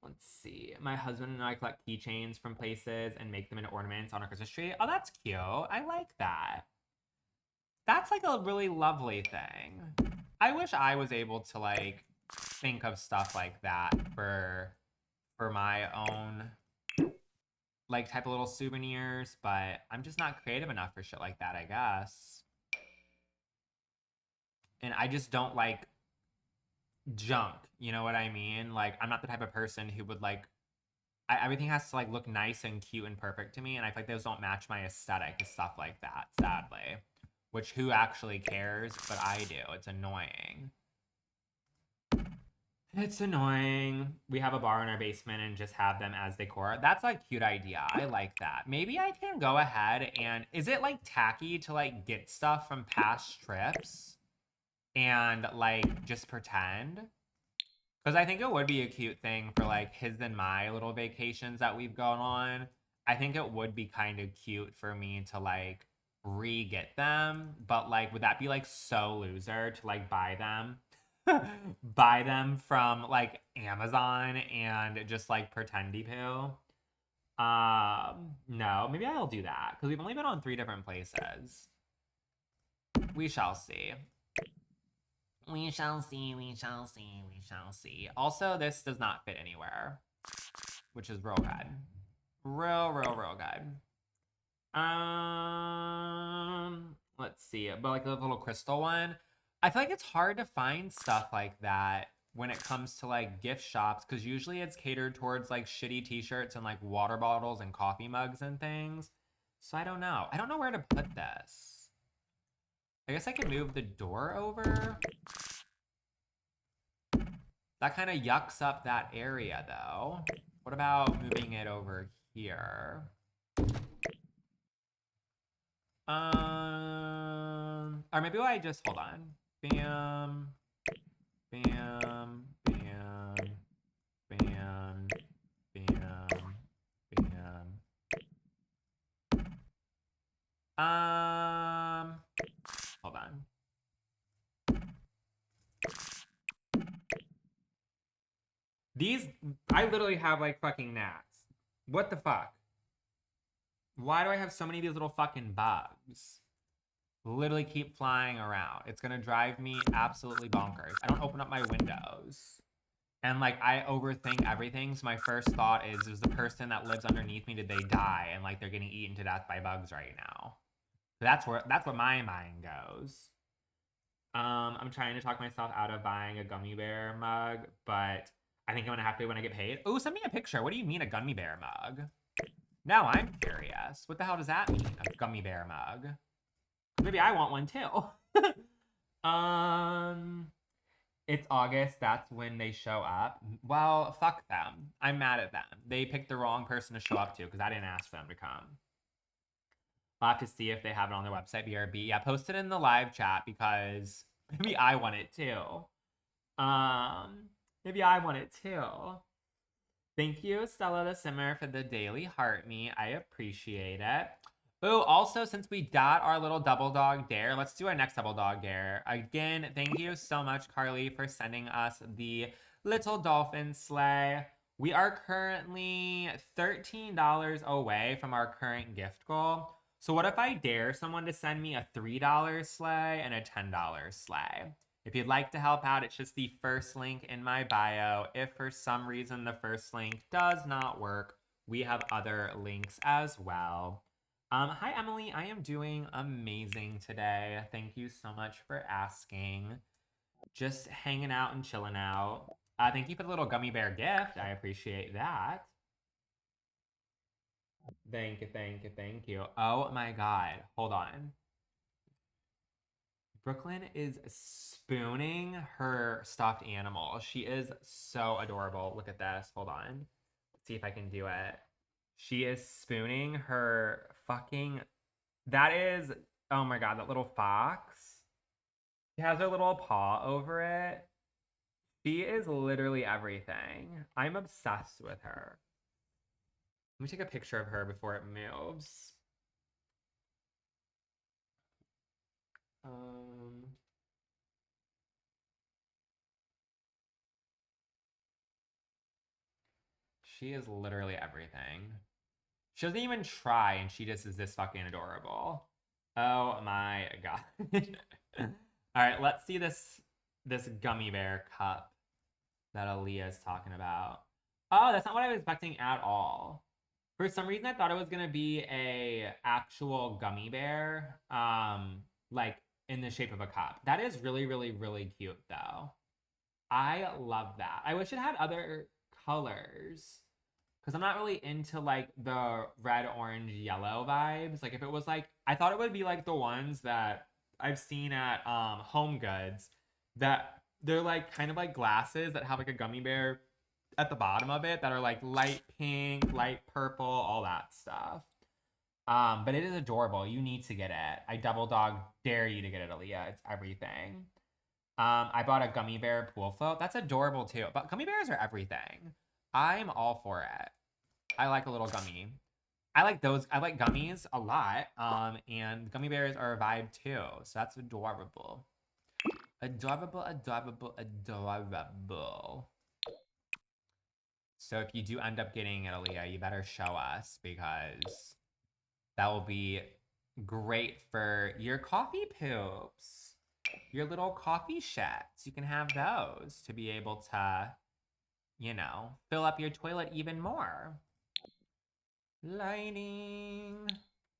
Let's see. My husband and I collect keychains from places and make them into ornaments on our Christmas tree. Oh, that's cute. I like that. That's like a really lovely thing. I wish I was able to like think of stuff like that for my own like type of little souvenirs, but I'm just not creative enough for shit like that, I guess. And I just don't like junk, you know what I mean? Like I'm not the type of person who would like everything has to like look nice and cute and perfect to me, and I feel like those don't match my aesthetic and stuff like that, sadly. Which who actually cares? But I do. It's annoying. It's annoying. We have a bar in our basement and just have them as decor. That's a cute idea. I like that. Maybe I can go ahead and is it like tacky to like get stuff from past trips and like just pretend? Because I think it would be a cute thing for like his and my little vacations that we've gone on. I think it would be kind of cute for me to like re-get them, but like would that be like so loser to like buy them? Buy them from like Amazon and just like pretendy poo? No, maybe I'll do that because we've only been on 3 different places. We shall see. We shall see, we shall see, we shall see. Also, this does not fit anywhere, which is real good. Real good. Let's see. But like the little crystal one, I feel like it's hard to find stuff like that when it comes to like gift shops because usually it's catered towards like shitty t-shirts and like water bottles and coffee mugs and things. So I don't know. I don't know where to put this. I guess I can move the door over. That kind of yucks up that area though. What about moving it over here? Or maybe I just hold on. Bam, bam, bam, bam, bam, bam. Hold on. These, I literally have like fucking gnats. What the fuck? Why do I have so many of these little fucking bugs? Literally keep flying around. It's gonna drive me absolutely bonkers. I don't open up my windows. And like I overthink everything. So my first thought is the person that lives underneath me, did they die? And like they're getting eaten to death by bugs right now. That's where my mind goes. I'm trying to talk myself out of buying a gummy bear mug, but I think I'm gonna have to when I get paid. Oh, send me a picture. What do you mean a gummy bear mug? Now I'm curious. What the hell does that mean? A gummy bear mug? Maybe I want one too. It's August. That's when they show up. Well, fuck them. I'm mad at them. They picked the wrong person to show up to because I didn't ask for them to come. I'll have to see if they have it on their website, BRB. Yeah, post it in the live chat because maybe I want it too. Maybe I want it too. Thank you, Stella the Simmer, for the daily heart me. I appreciate it. Oh, also, since we got our little double dog dare, let's do our next double dog dare. Again, thank you so much, Carly, for sending us the little dolphin sleigh. We are currently $13 away from our current gift goal. So what if I dare someone to send me a $3 sleigh and a $10 sleigh? If you'd like to help out, it's just the first link in my bio. If for some reason the first link does not work, we have other links as well. Hi, Emily. I am doing amazing today. Thank you so much for asking. Just hanging out and chilling out. Thank you for the little gummy bear gift. I appreciate that. Thank you, thank you, thank you. Oh my God. Hold on. Brooklyn is spooning her stuffed animal. She is so adorable. Look at this. Hold on. Let's see if I can do it. She is spooning her fucking. That is. Oh my God, that little fox. She has her little paw over it. She is literally everything. I'm obsessed with her. Let me take a picture of her before it moves. Um, she is literally everything. She doesn't even try, and she just is this fucking adorable. Oh my God. All right, let's see this gummy bear cup that Aaliyah is talking about. Oh, that's not what I was expecting at all. For some reason, I thought it was gonna be a actual gummy bear, like in the shape of a cup. That is really cute, though. I love that. I wish it had other colors because I'm not really into like the red, orange, yellow vibes. Like if it was like, I thought it would be like the ones that I've seen at Home Goods that they're like kind of like glasses that have like a gummy bear at the bottom of it that are like light pink, light purple, all that stuff. But it is adorable. You need to get it. I double dog dare you to get it, Aaliyah. It's everything. I bought a gummy bear pool float. That's adorable too. But gummy bears are everything. I'm all for it. I like a little gummy. I like those. I like gummies a lot. And gummy bears are a vibe too. So that's adorable. Adorable. So if you do end up getting it, Aaliyah, you better show us because that will be great for your coffee poops, your little coffee shits. You can have those to be able to, fill up your toilet even more. Lighting.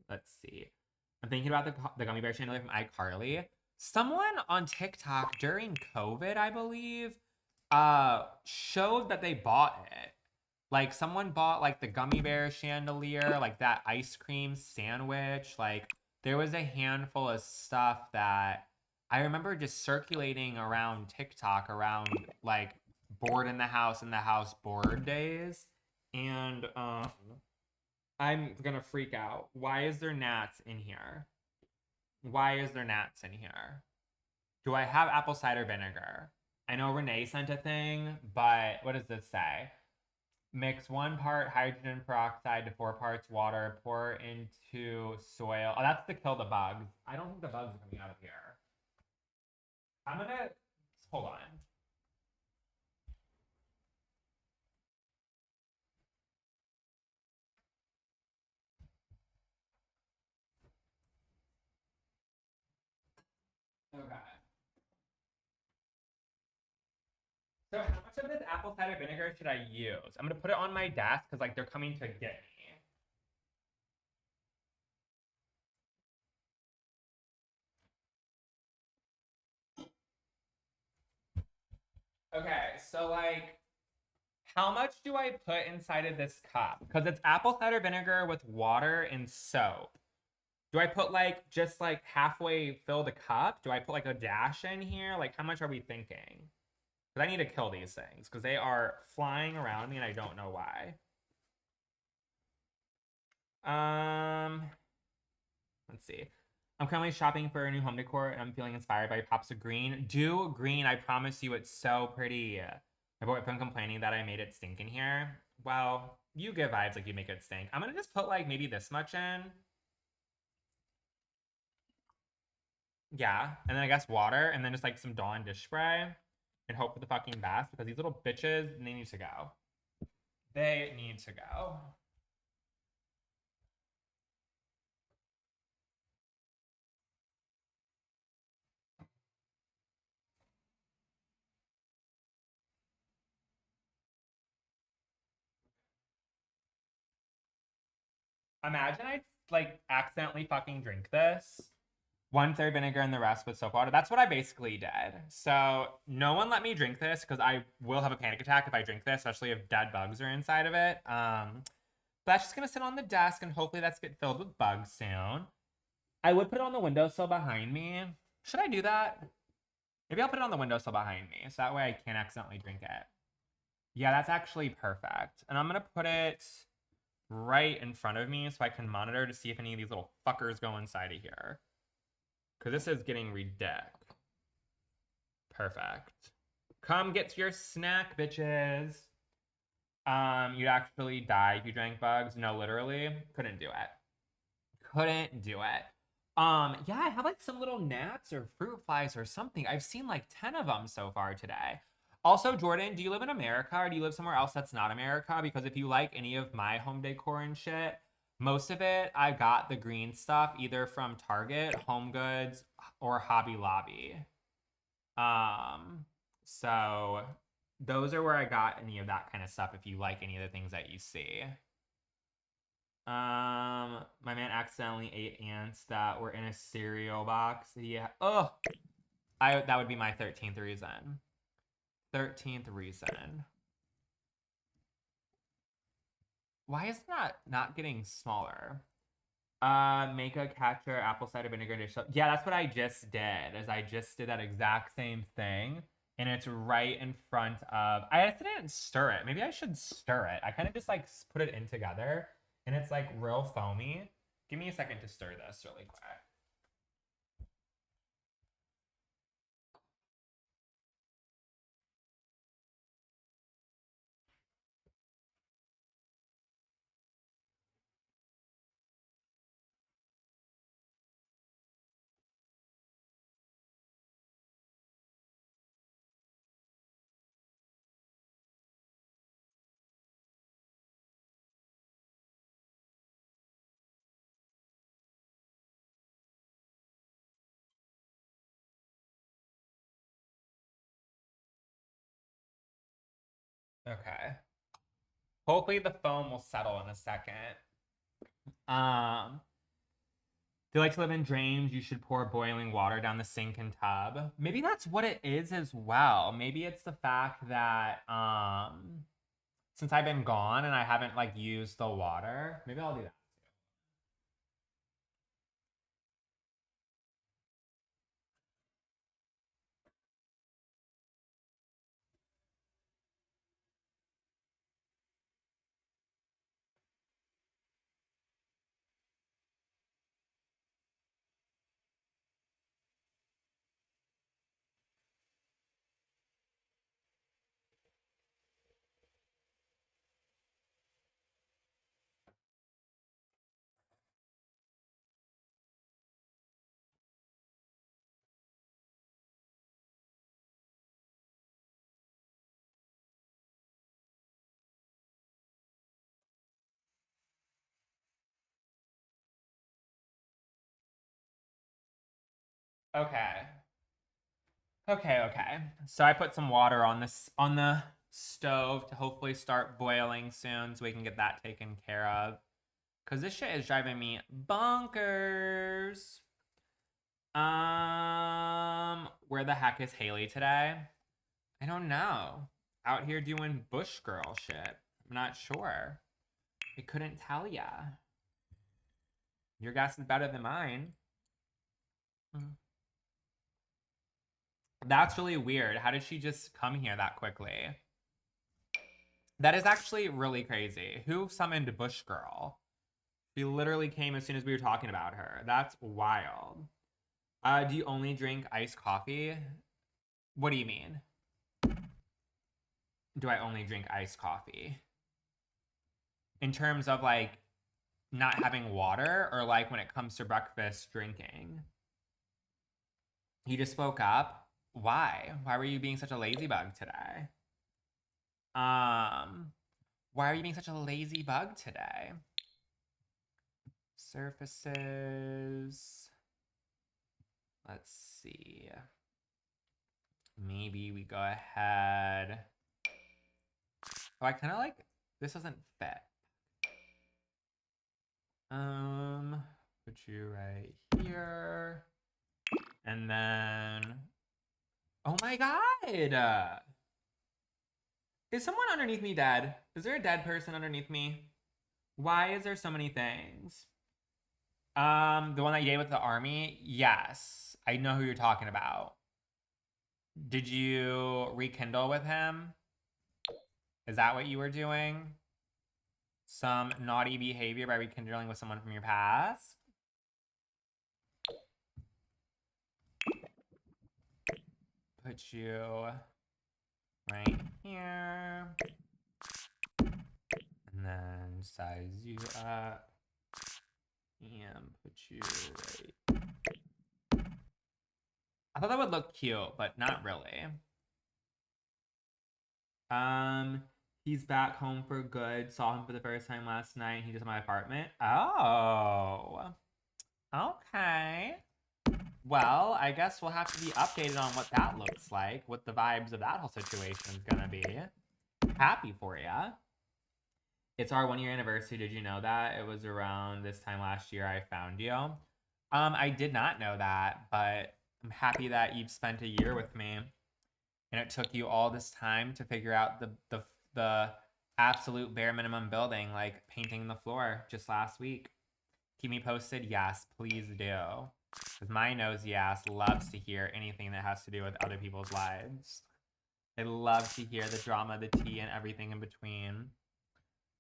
Let's see. I'm thinking about the gummy bear chandelier from iCarly. Someone on TikTok during COVID, I believe, showed that they bought it. Like someone bought like the gummy bear chandelier, like that ice cream sandwich. Like there was a handful of stuff that I remember just circulating around TikTok around like bored in the house bored days. And I'm gonna freak out. Why is there gnats in here? Why is there gnats in here? Do I have apple cider vinegar? I know Renee sent a thing, but what does this say? Mix 1 part hydrogen peroxide to 4 parts water. Pour into soil. Oh, that's to kill the bugs. I don't think the bugs are coming out of here. I'm gonna hold on. Okay. So how much of this apple cider vinegar should I use? I'm gonna put it on my desk because like they're coming to get me. Okay, so like how much do I put inside of this cup? Because it's apple cider vinegar with water and soap. Do I put like just like halfway fill the cup? Do I put like a dash in here? Like how much are we thinking? Because I need to kill these things because they are flying around me and I don't know why. Let's see. I'm currently shopping for a new home decor and I'm feeling inspired by pops of green. Do green, I promise you, it's so pretty. My boyfriend complaining that I made it stink in here. Well, you give vibes like you make it stink. I'm gonna just put like maybe this much in. Yeah, and then I guess water, and then just like some Dawn dish spray, and hope for the fucking best because these little bitches, they need to go. They need to go. Imagine I like accidentally fucking drink this. 1/3 vinegar and the rest with soap water. That's what I basically did. So no one let me drink this because I will have a panic attack if I drink this, especially if dead bugs are inside of it. But that's just gonna sit on the desk and hopefully that's get filled with bugs soon. I would put it on the windowsill behind me. Should I do that? Maybe I'll put it on the windowsill behind me so that way I can't accidentally drink it. Yeah, that's actually perfect. And I'm gonna put it right in front of me so I can monitor to see if any of these little fuckers go inside of here. Because this is getting ridiculous. Perfect. Come get your snack, bitches. You'd actually die if you drank bugs. No, literally. Couldn't do it. Couldn't do it. Yeah, I have like some little gnats or fruit flies or something. I've seen like 10 of them so far today. Also, Jordan, do you live in America or do you live somewhere else that's not America? Because if you like any of my home decor and shit, most of it I got the green stuff either from Target, Home Goods, or Hobby Lobby. So those are where I got any of that kind of stuff if you like any of the things that you see. My man accidentally ate ants that were in a cereal box. Yeah. Oh, that would be my 13th reason. 13th reason. Why is that not getting smaller? Make a catcher apple cider vinegar dish. Yeah, that's what I just did. Is I just did that exact same thing, and it's right in front of. I didn't stir it. Maybe I should stir it. I kind of just like put it in together, and it's like real foamy. Give me a second to stir this really quick. Okay. Hopefully the foam will settle in a second. If you like to live in dreams, you should pour boiling water down the sink and tub. Maybe that's what it is as well. Maybe it's the fact that since I've been gone and I haven't like used the water, maybe I'll do that. Okay. Okay. So I put some water on the stove to hopefully start boiling soon so we can get that taken care of. Cause this shit is driving me bonkers. Where the heck is Haley today? I don't know. Out here doing bush girl shit. I'm not sure. I couldn't tell ya. Your guess is better than mine. That's really weird. How did she just come here that quickly? That is actually really crazy. Who summoned Bush Girl? She literally came as soon as we were talking about her. That's wild. Do you only drink iced coffee? What do you mean? Do I only drink iced coffee? In terms of like not having water, or like when it comes to breakfast drinking? You just spoke up. Why? Why were you being such a lazy bug today? Why are you being such a lazy bug today? Surfaces. Let's see. Maybe we go ahead. Oh, I kind of like, this doesn't fit. Put you right here. And then, oh my God. Is someone underneath me dead? Is there a dead person underneath me? Why is there so many things? The one that you did with the army? Yes. I know who you're talking about. Did you rekindle with him? Is that what you were doing? Some naughty behavior by rekindling with someone from your past? Put you right here. And then size you up. And put you right. I thought that would look cute, but not really. He's back home for good. Saw him for the first time last night. He just in my apartment. Oh. Okay. Well, I guess we'll have to be updated on what that looks like, what the vibes of that whole situation is gonna be. Happy for ya. It's our 1-year anniversary. Did you know that? It was around this time last year I found you. I did not know that, but I'm happy that you've spent a year with me. And it took you all this time to figure out the absolute bare minimum building, like painting the floor just last week. Keep me posted. Yes, please do. Because my nosy ass loves to hear anything that has to do with other people's lives. I love to hear the drama, the tea, and everything in between.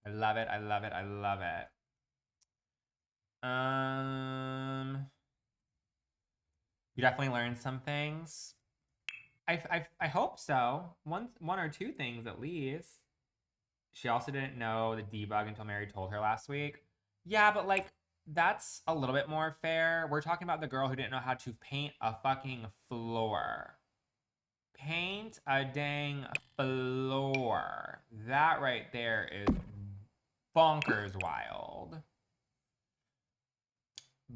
I love it. I love it. I love it. You definitely learned some things. I hope so. One or two things at least. She also didn't know the debug until Mary told her last week. Yeah, but like that's a little bit more fair. We're talking about the girl who didn't know how to paint a fucking floor. Paint a dang floor. That right there is bonkers wild.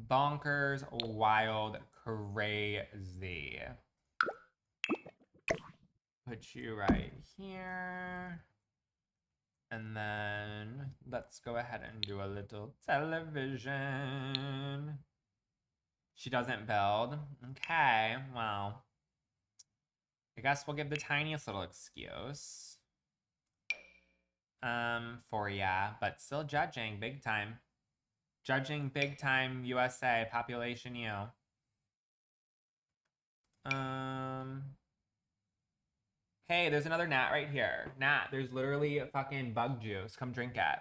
Bonkers wild crazy. Put you right here. And then let's go ahead and do a little television. She doesn't build. Okay, well, I guess we'll give the tiniest little excuse. For yeah, but still judging big time. Judging big time USA, population U. Hey, there's another Nat right here. Nat, there's literally fucking bug juice. Come drink it.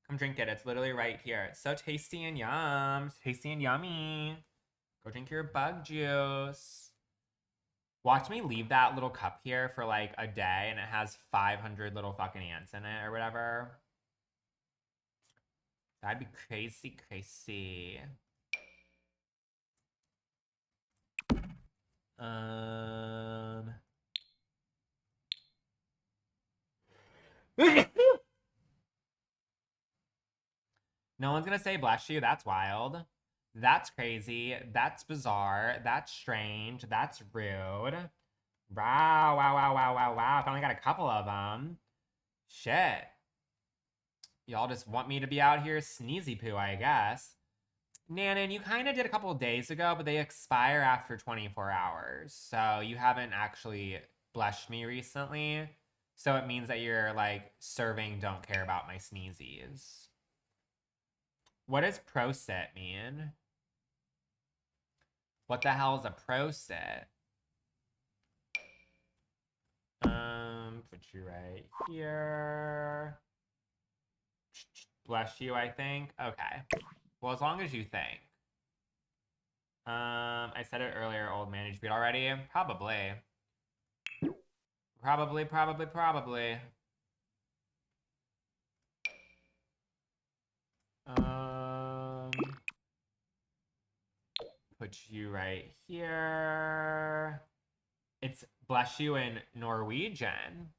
Come drink it. It's literally right here. It's so tasty and yum. Tasty and yummy. Go drink your bug juice. Watch me leave that little cup here for like a day and it has 500 little fucking ants in it or whatever. That'd be crazy, crazy. No one's gonna say bless you. That's wild. That's crazy. That's bizarre. That's strange. That's rude. Wow, wow, wow, wow, wow, wow. I finally got a couple of them. Shit. Y'all just want me to be out here sneezy poo, I guess. Nanan, you kind of did a couple of days ago, but they expire after 24 hours. So you haven't actually blessed me recently. So it means that you're like serving don't care about my sneezies. What does prosit mean? What the hell is a prosit? Put you right here. Bless you, I think. Okay. Well, as long as you think. I said it earlier, old man. Did you beat already? Probably. Probably. Put you right here. It's bless you in Norwegian.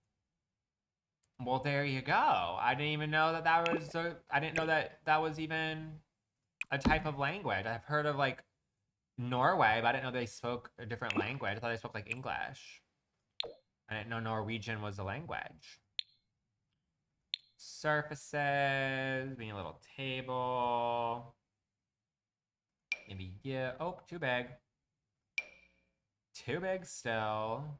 Well, there you go. I didn't even know that was I didn't know that was even a type of language. I've heard of like Norway, but I didn't know they spoke a different language. I thought they spoke like English. I didn't know Norwegian was a language. Surfaces, we need a little table. Maybe, yeah. Oh, too big. Too big still.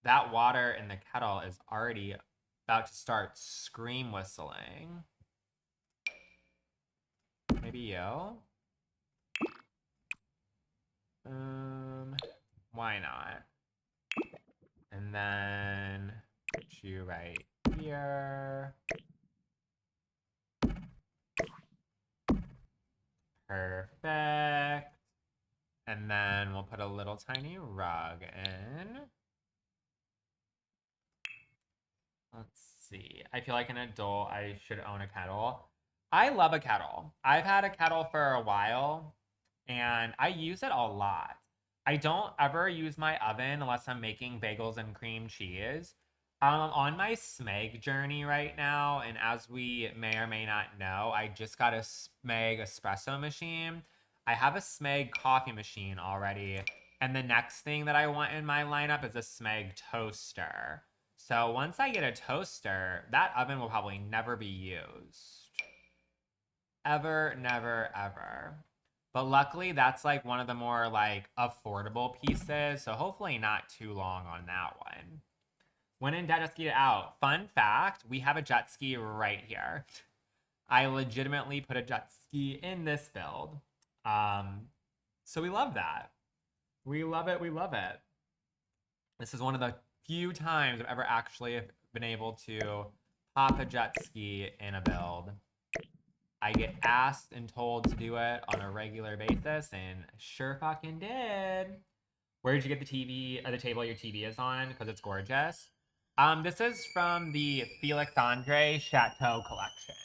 That water in the kettle is already about to start scream whistling. Maybe you? Why not? And then put you right here. Perfect. And then we'll put a little tiny rug in. Let's see. I feel like an adult, I should own a kettle. I love a kettle. I've had a kettle for a while and I use it a lot. I don't ever use my oven unless I'm making bagels and cream cheese. I'm on my Smeg journey right now, and as we may or may not know, I just got a Smeg espresso machine. I have a Smeg coffee machine already, and the next thing that I want in my lineup is a Smeg toaster. So once I get a toaster, that oven will probably never be used. Ever, never, ever. But luckily, that's like one of the more like affordable pieces. So hopefully not too long on that one. When in doubt, just get it out. Fun fact, we have a jet ski right here. I legitimately put a jet ski in this build. So we love that. We love it. We love it. This is one of the few times I've ever actually been able to pop a jet ski in a build. I get asked and told to do it on a regular basis, and sure fucking did. Where did you get the TV or the table your TV is on? Because it's gorgeous. This is from the Felix Andre Chateau collection.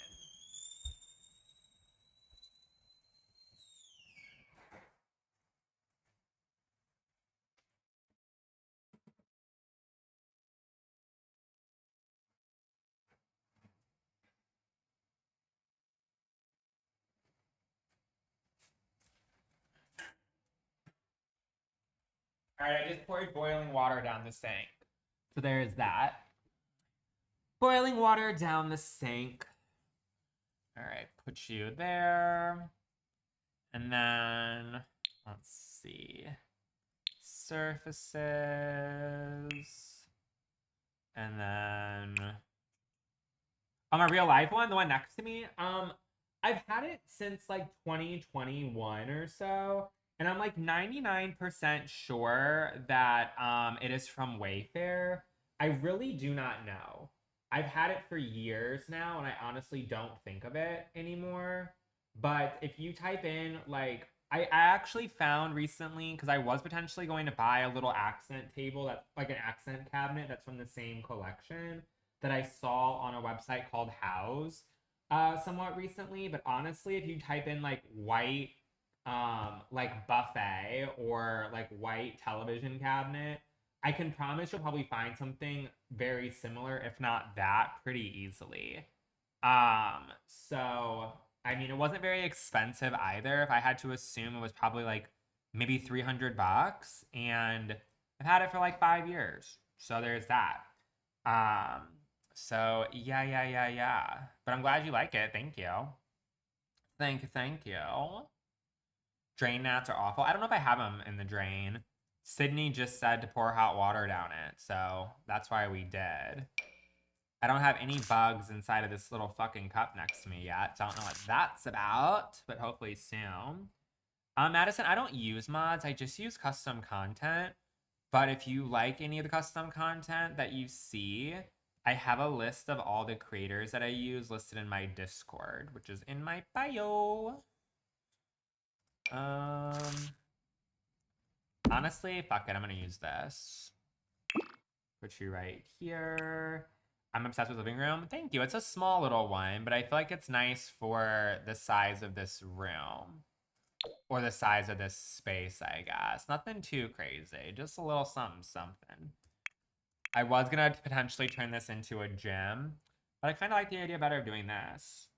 All right, I just poured boiling water down the sink. So there's that. Boiling water down the sink. All right, put you there. And then, let's see. Surfaces. And then on my real life one, the one next to me, I've had it since like 2021 or so, and I'm like 99% sure that it is from Wayfair. I really do not know. I've had it for years now, and I honestly don't think of it anymore. But if you type in like I actually found recently, because I was potentially going to buy a little accent table that's like an accent cabinet that's from the same collection that I saw on a website called House somewhat recently. But honestly, if you type in like buffet or like white television cabinet, I can promise you'll probably find something very similar, if not that, pretty easily. So I mean, it wasn't very expensive either. If I had to assume, it was probably like maybe $300, and I've had it for like 5 years. So there's that. Um, so yeah. But I'm glad you like it. Thank you. Thank you. Drain gnats are awful. I don't know if I have them in the drain. Sydney just said to pour hot water down it, so that's why we did. I don't have any bugs inside of this little fucking cup next to me yet. Don't know what that's about, but hopefully soon. Madison, I don't use mods. I just use custom content. But if you like any of the custom content that you see, I have a list of all the creators that I use listed in my Discord, which is in my bio. Honestly, fuck it. I'm gonna use this. Put you right here. I'm obsessed with living room. Thank you. It's a small little one, but I feel like it's nice for the size of this room. Or the size of this space, I guess. Nothing too crazy. Just a little something. I was going to potentially turn this into a gym, but I kind of like the idea better of doing this.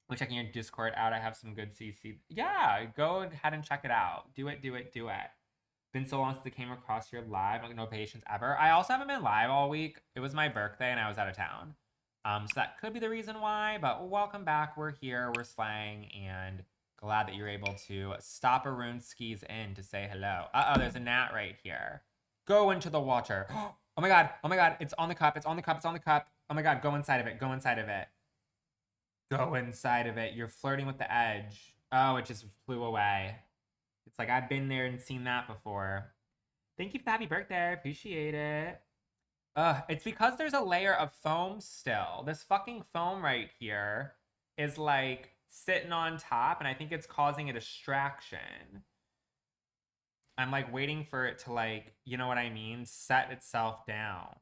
We're checking your Discord out. I have some good CC. Yeah, go ahead and check it out. Do it. Been so long since I came across your live. Like, no patience ever. I also haven't been live all week. It was my birthday and I was out of town. So that could be the reason why, but welcome back. We're here. We're slaying, and glad that you're able to stop a Runeski's in to say hello. Uh-oh, there's a gnat right here. Go into the water. Oh my god. It's on the cup. Oh my god, go inside of it. Go inside of it. You're flirting with the edge. Oh, it just flew away. It's like I've been there and seen that before. Thank you for the happy birthday. I appreciate it. It's because there's a layer of foam still. This fucking foam right here is like sitting on top, and I think it's causing a distraction. I'm like waiting for it to, like, you know what I mean, set itself down.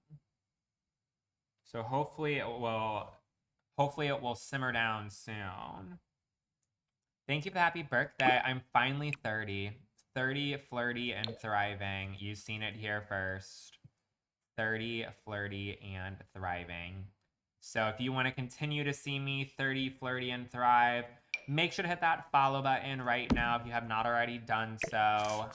So hopefully it will simmer down soon. Thank you for the happy birthday. I'm finally 30. 30, flirty, and thriving. You've seen it here first. 30, flirty, and thriving. So if you want to continue to see me 30, flirty, and thrive, make sure to hit that follow button right now if you have not already done so.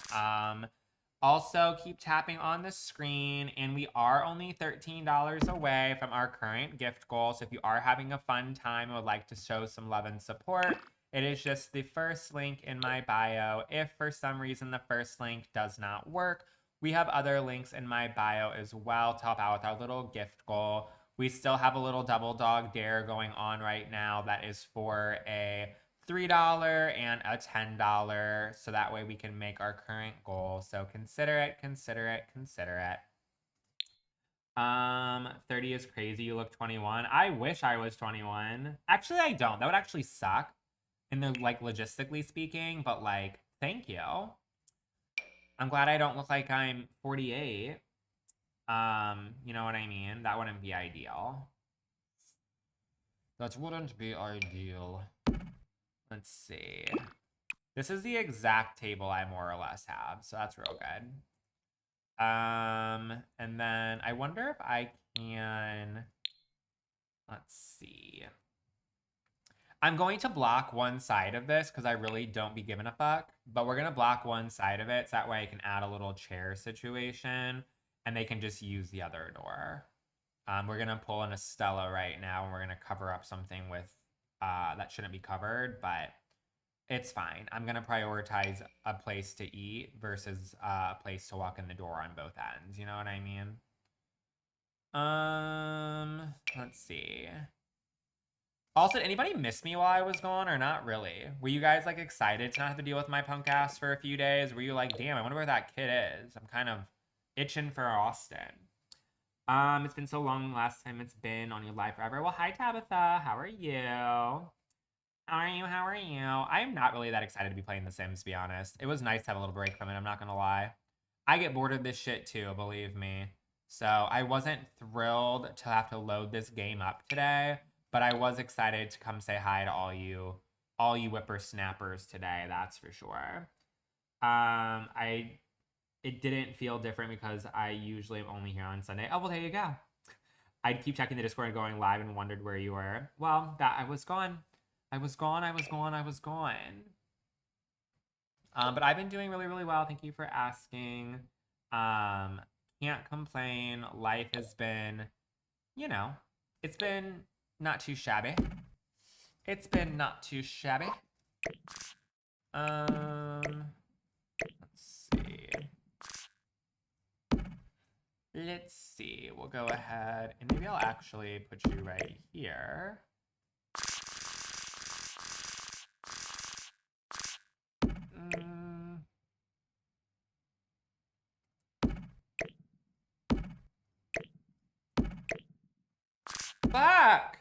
Also, keep tapping on the screen, and we are only $13 away from our current gift goal. So if you are having a fun time and would like to show some love and support, it is just the first link in my bio. If for some reason the first link does not work, we have other links in my bio as well to help out with our little gift goal. We still have a little double dog dare going on right now that is for a $3 and a $10, so that way we can make our current goal. So consider it. 30 is crazy. You look 21. I wish I was 21. Actually, I don't. That would actually suck in the, like, logistically speaking, but like, thank you. I'm glad I don't look like I'm 48. You know what I mean? That wouldn't be ideal. That wouldn't be ideal. Let's see. This is the exact table I more or less have, so that's real good. And then I wonder if I can, let's see. I'm going to block one side of this because I really don't be giving a fuck, but we're gonna block one side of it so that way I can add a little chair situation and they can just use the other door. We're gonna pull in a Stella right now, and we're gonna cover up something with that shouldn't be covered, but it's fine. I'm gonna prioritize a place to eat versus a place to walk in the door on both ends. You know what I mean? Let's see. Also, did anybody miss me while I was gone or not really? Were you guys like excited to not have to deal with my punk ass for a few days? Were you like, damn, I wonder where that kid is? I'm kind of itching for Austin. It's been so long last time it's been on your live forever. Well, hi Tabitha. How are you? How are you? How are you? I'm not really that excited to be playing The Sims, to be honest. It was nice to have a little break from it, I'm not gonna lie. I get bored of this shit too, believe me. So I wasn't thrilled to have to load this game up today, but I was excited to come say hi to all you whippersnappers today, that's for sure. It didn't feel different because I usually am only here on Sunday. Oh, well, there you go. I'd keep checking the Discord and going live and wondered where you were. Well, that I was gone. I was gone. But I've been doing really, really well. Thank you for asking. Can't complain. Life has been, you know, it's been not too shabby. It's been not too shabby. Let's see. We'll go ahead and maybe I'll actually put you right here. Fuck!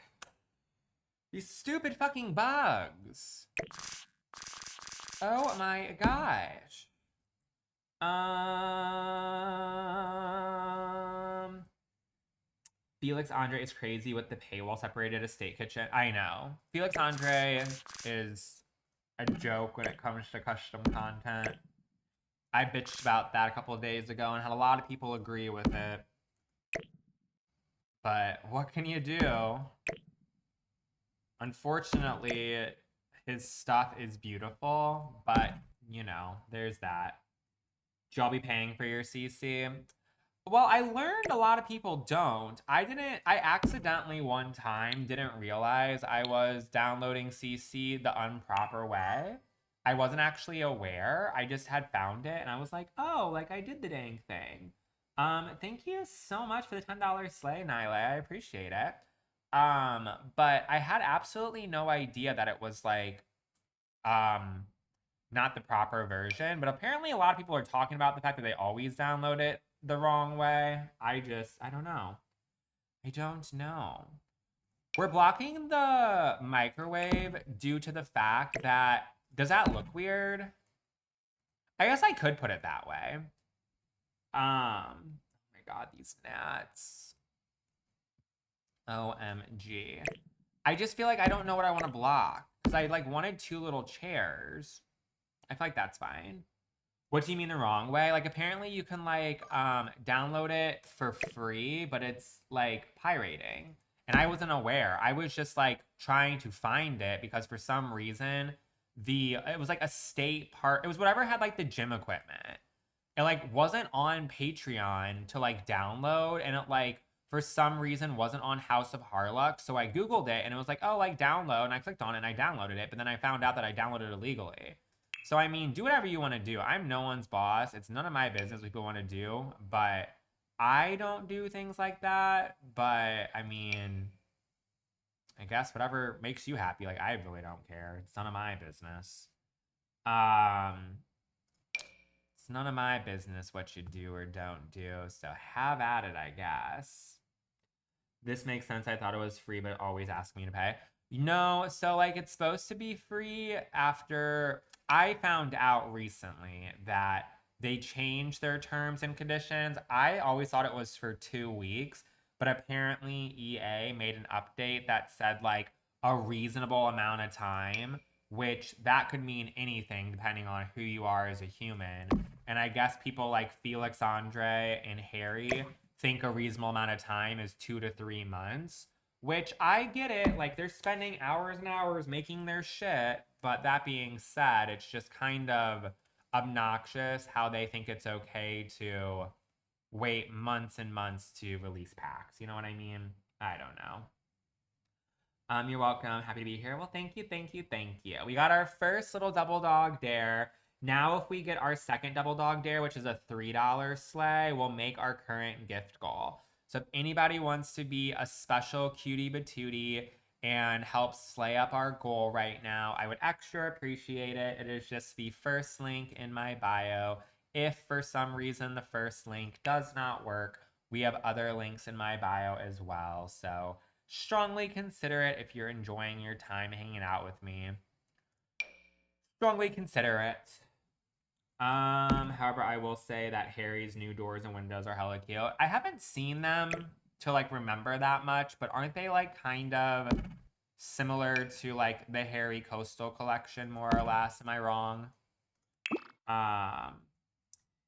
These stupid fucking bugs. Oh my gosh. Felix Andre is crazy with the paywall separated estate kitchen. I know. Felix Andre is a joke when it comes to custom content. I bitched about that a couple of days ago and had a lot of people agree with it. But what can you do? Unfortunately, his stuff is beautiful, but, you know, there's that. Should y'all be paying for your CC? Well, I learned a lot of people don't. I accidentally one time didn't realize I was downloading CC the improper way. I wasn't actually aware. I just had found it and I was like, oh, like I did the dang thing. Thank you so much for the $10 slay, Nile. I appreciate it. But I had absolutely no idea that it was like, not the proper version. But apparently a lot of people are talking about the fact that they always download it the wrong way. I don't know. I don't know. We're blocking the microwave due to the fact that, does that look weird? I guess I could put it that way. Oh my god, these gnats. OMG. I just feel like I don't know what I want to block. Because I like wanted two little chairs. I feel like that's fine. What do you mean the wrong way? Like apparently you can like download it for free, but it's like pirating. And I wasn't aware. I was just like trying to find it because for some reason it was like a state part. It was whatever had like the gym equipment. It like wasn't on Patreon to like download, and it like for some reason wasn't on House of Harlux. So I Googled it and it was like, oh, like download, and I clicked on it and I downloaded it, but then I found out that I downloaded it illegally. So I mean, do whatever you want to do. I'm no one's boss. It's none of my business what people want to do, but I don't do things like that. But I mean, I guess whatever makes you happy. Like I really don't care. It's none of my business. It's none of my business what you do or don't do. So have at it, I guess. This makes sense. I thought it was free, but always ask me to pay. No, so like it's supposed to be free after I found out recently that they changed their terms and conditions. I always thought it was for 2 weeks, but apparently EA made an update that said like a reasonable amount of time, which that could mean anything depending on who you are as a human. And I guess people like Felix Andre and Harry think a reasonable amount of time is 2 to 3 months, which I get it. Like they're spending hours and hours making their shit. But that being said, it's just kind of obnoxious how they think it's okay to wait months and months to release packs. You know what I mean? I don't know. You're welcome. Happy to be here. Well, thank you, thank you, thank you. We got our first little double dog dare. Now, if we get our second double dog dare, which is a $3 sleigh, we'll make our current gift goal. So if anybody wants to be a special cutie patootie and help slay up our goal right now, I would extra appreciate it. It is just the first link in my bio. If for some reason the first link does not work, we have other links in my bio as well. So strongly consider it if you're enjoying your time hanging out with me. Strongly consider it. However, I will say that Harry's new doors and windows are hella cute. I haven't seen them to like remember that much, but aren't they like kind of similar to like the Harry Coastal collection, more or less? Am I wrong? Um,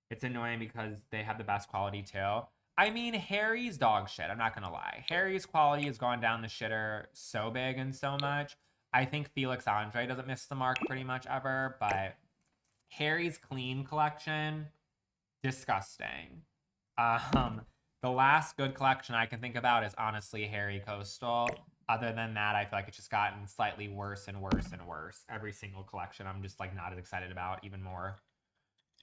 it's annoying because they have the best quality too. I mean, Harry's dog shit. I'm not gonna lie. Harry's quality has gone down the shitter so big and so much. I think Felix Andre doesn't miss the mark pretty much ever, but Harry's clean collection, disgusting. The last good collection I can think about is honestly Harry Coastal. Other than that, I feel like it's just gotten slightly worse and worse and worse. Every single collection, I'm just like not as excited about even more.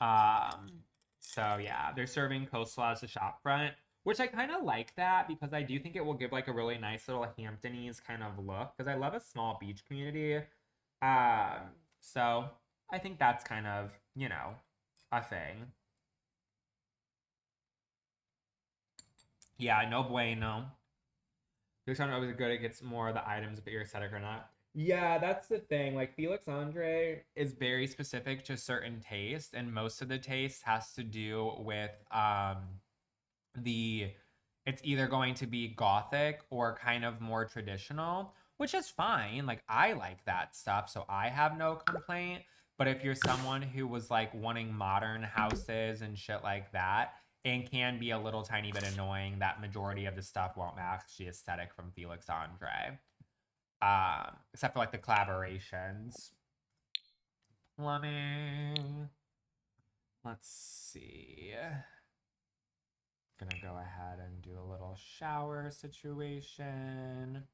So yeah, they're serving Coastal as the shop front, which I kind of like that because I do think it will give like a really nice little Hamptonese kind of look because I love a small beach community. So I think that's kind of, you know, a thing. Yeah, no bueno. They're trying to always good it gets more of the items, but you're aesthetic or not. Yeah, that's the thing. Like Felix Andre is very specific to certain taste, and most of the taste has to do with the it's either going to be gothic or kind of more traditional, which is fine. Like I like that stuff, so I have no complaint. But if you're someone who was like wanting modern houses and shit like that, and can be a little tiny bit annoying, that majority of the stuff won't match the aesthetic from Felix Andre. Except for like the collaborations. Plumbing. Let's see. Gonna go ahead and do a little shower situation.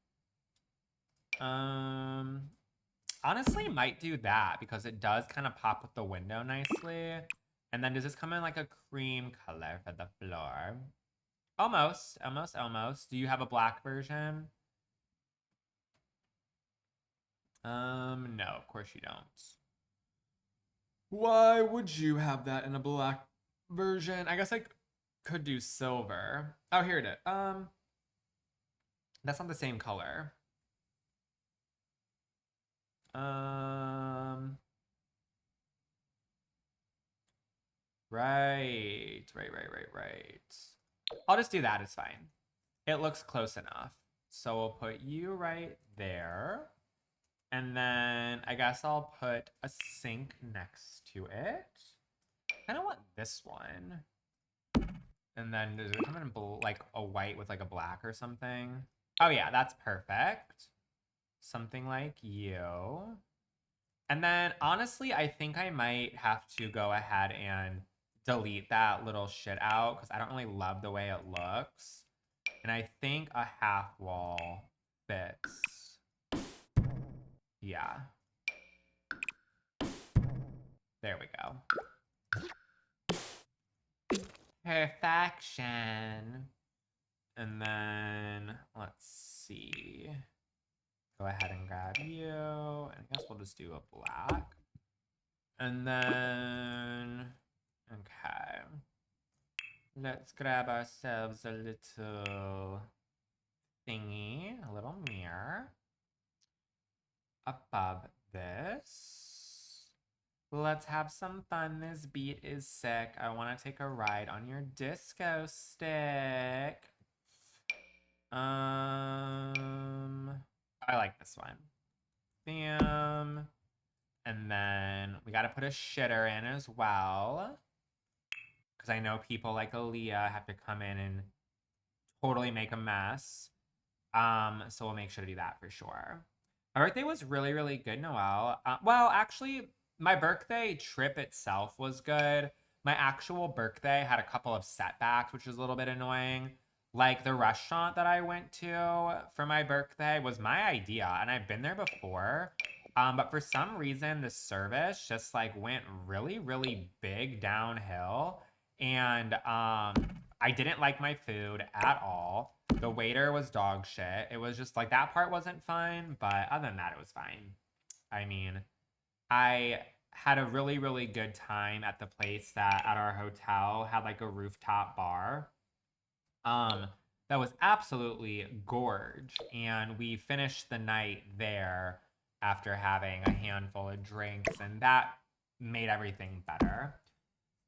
Honestly, might do that because it does kind of pop with the window nicely. And then does this come in like a cream color for the floor? Almost, almost, almost. Do you have a black version? No, of course you don't. Why would you have that in a black version? I guess I could do silver. Oh, here it is. That's not the same color. Right. I'll just do that, it's fine. It looks close enough. So we'll put you right there. And then I guess I'll put a sink next to it. I don't want this one. And then does it come in like a white with like a black or something? Oh yeah, that's perfect. Something like you. And then honestly, I think I might have to go ahead and delete that little shit out because I don't really love the way it looks. And I think a half wall fits. Yeah. There we go. Perfection. And then let's see. Go ahead and grab you. And I guess we'll just do a black. And then, okay. Let's grab ourselves a little thingy, a little mirror. Above this. Let's have some fun. This beat is sick. I want to take a ride on your disco stick. I like this one. Bam. And then we got to put a shitter in as well. Because I know people like Aaliyah have to come in and totally make a mess. So we'll make sure to do that for sure. My birthday was really, really good, Noelle. Well, actually, my birthday trip itself was good. my actual birthday had a couple of setbacks, which is a little bit annoying. Like the restaurant that I went to for my birthday was my idea, and I've been there before. But for some reason, the service just like went really, really big downhill, and I didn't like my food at all. The waiter was dog shit. It was just like that part wasn't fun, but other than that, it was fine. I mean, I had a really, really good time at the place that at our hotel had like a rooftop bar. Um, that was absolutely gorge. And we finished the night there after having a handful of drinks, and that made everything better.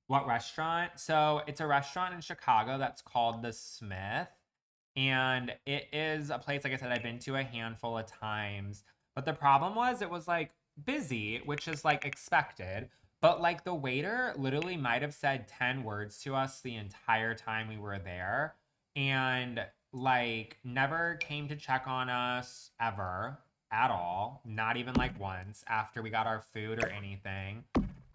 What restaurant? So it's a restaurant in Chicago that's called The Smith. And it is a place, like I said, I've been to a handful of times. But the problem was it was like busy, which is like expected. But like the waiter literally might have said 10 words to us the entire time we were there. And like never came to check on us ever at all. Not even like once after we got our food or anything.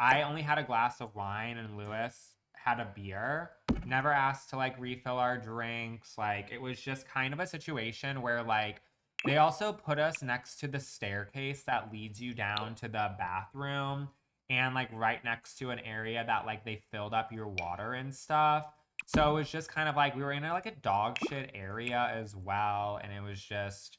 I only had a glass of wine and Lewis had a beer. Never asked to like refill our drinks. Like it was just kind of a situation where like they also put us next to the staircase that leads you down to the bathroom and like right next to an area that like they filled up your water and stuff. So it was just kind of like we were in like a dog shit area as well, and it was just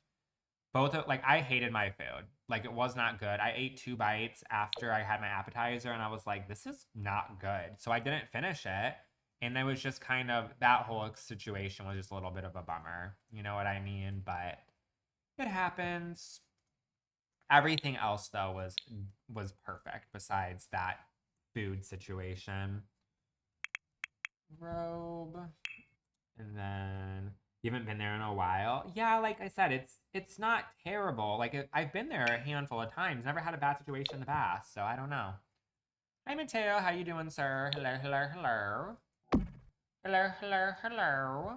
both of, like I hated my food. Like it was not good. I ate 2 bites after I had my appetizer and I was like, this is not good. So I didn't finish it. And it was just kind of that whole situation was just a little bit of a bummer. You know what I mean? But it happens. Everything else though was perfect besides that food situation. Robe. And then you haven't been there in a while. Yeah, like I said, it's not terrible. Like I've been there a handful of times. Never had a bad situation in the past, so I don't know. Hi Mateo, how you doing, sir? Hello, hello, hello. Hello, hello, hello.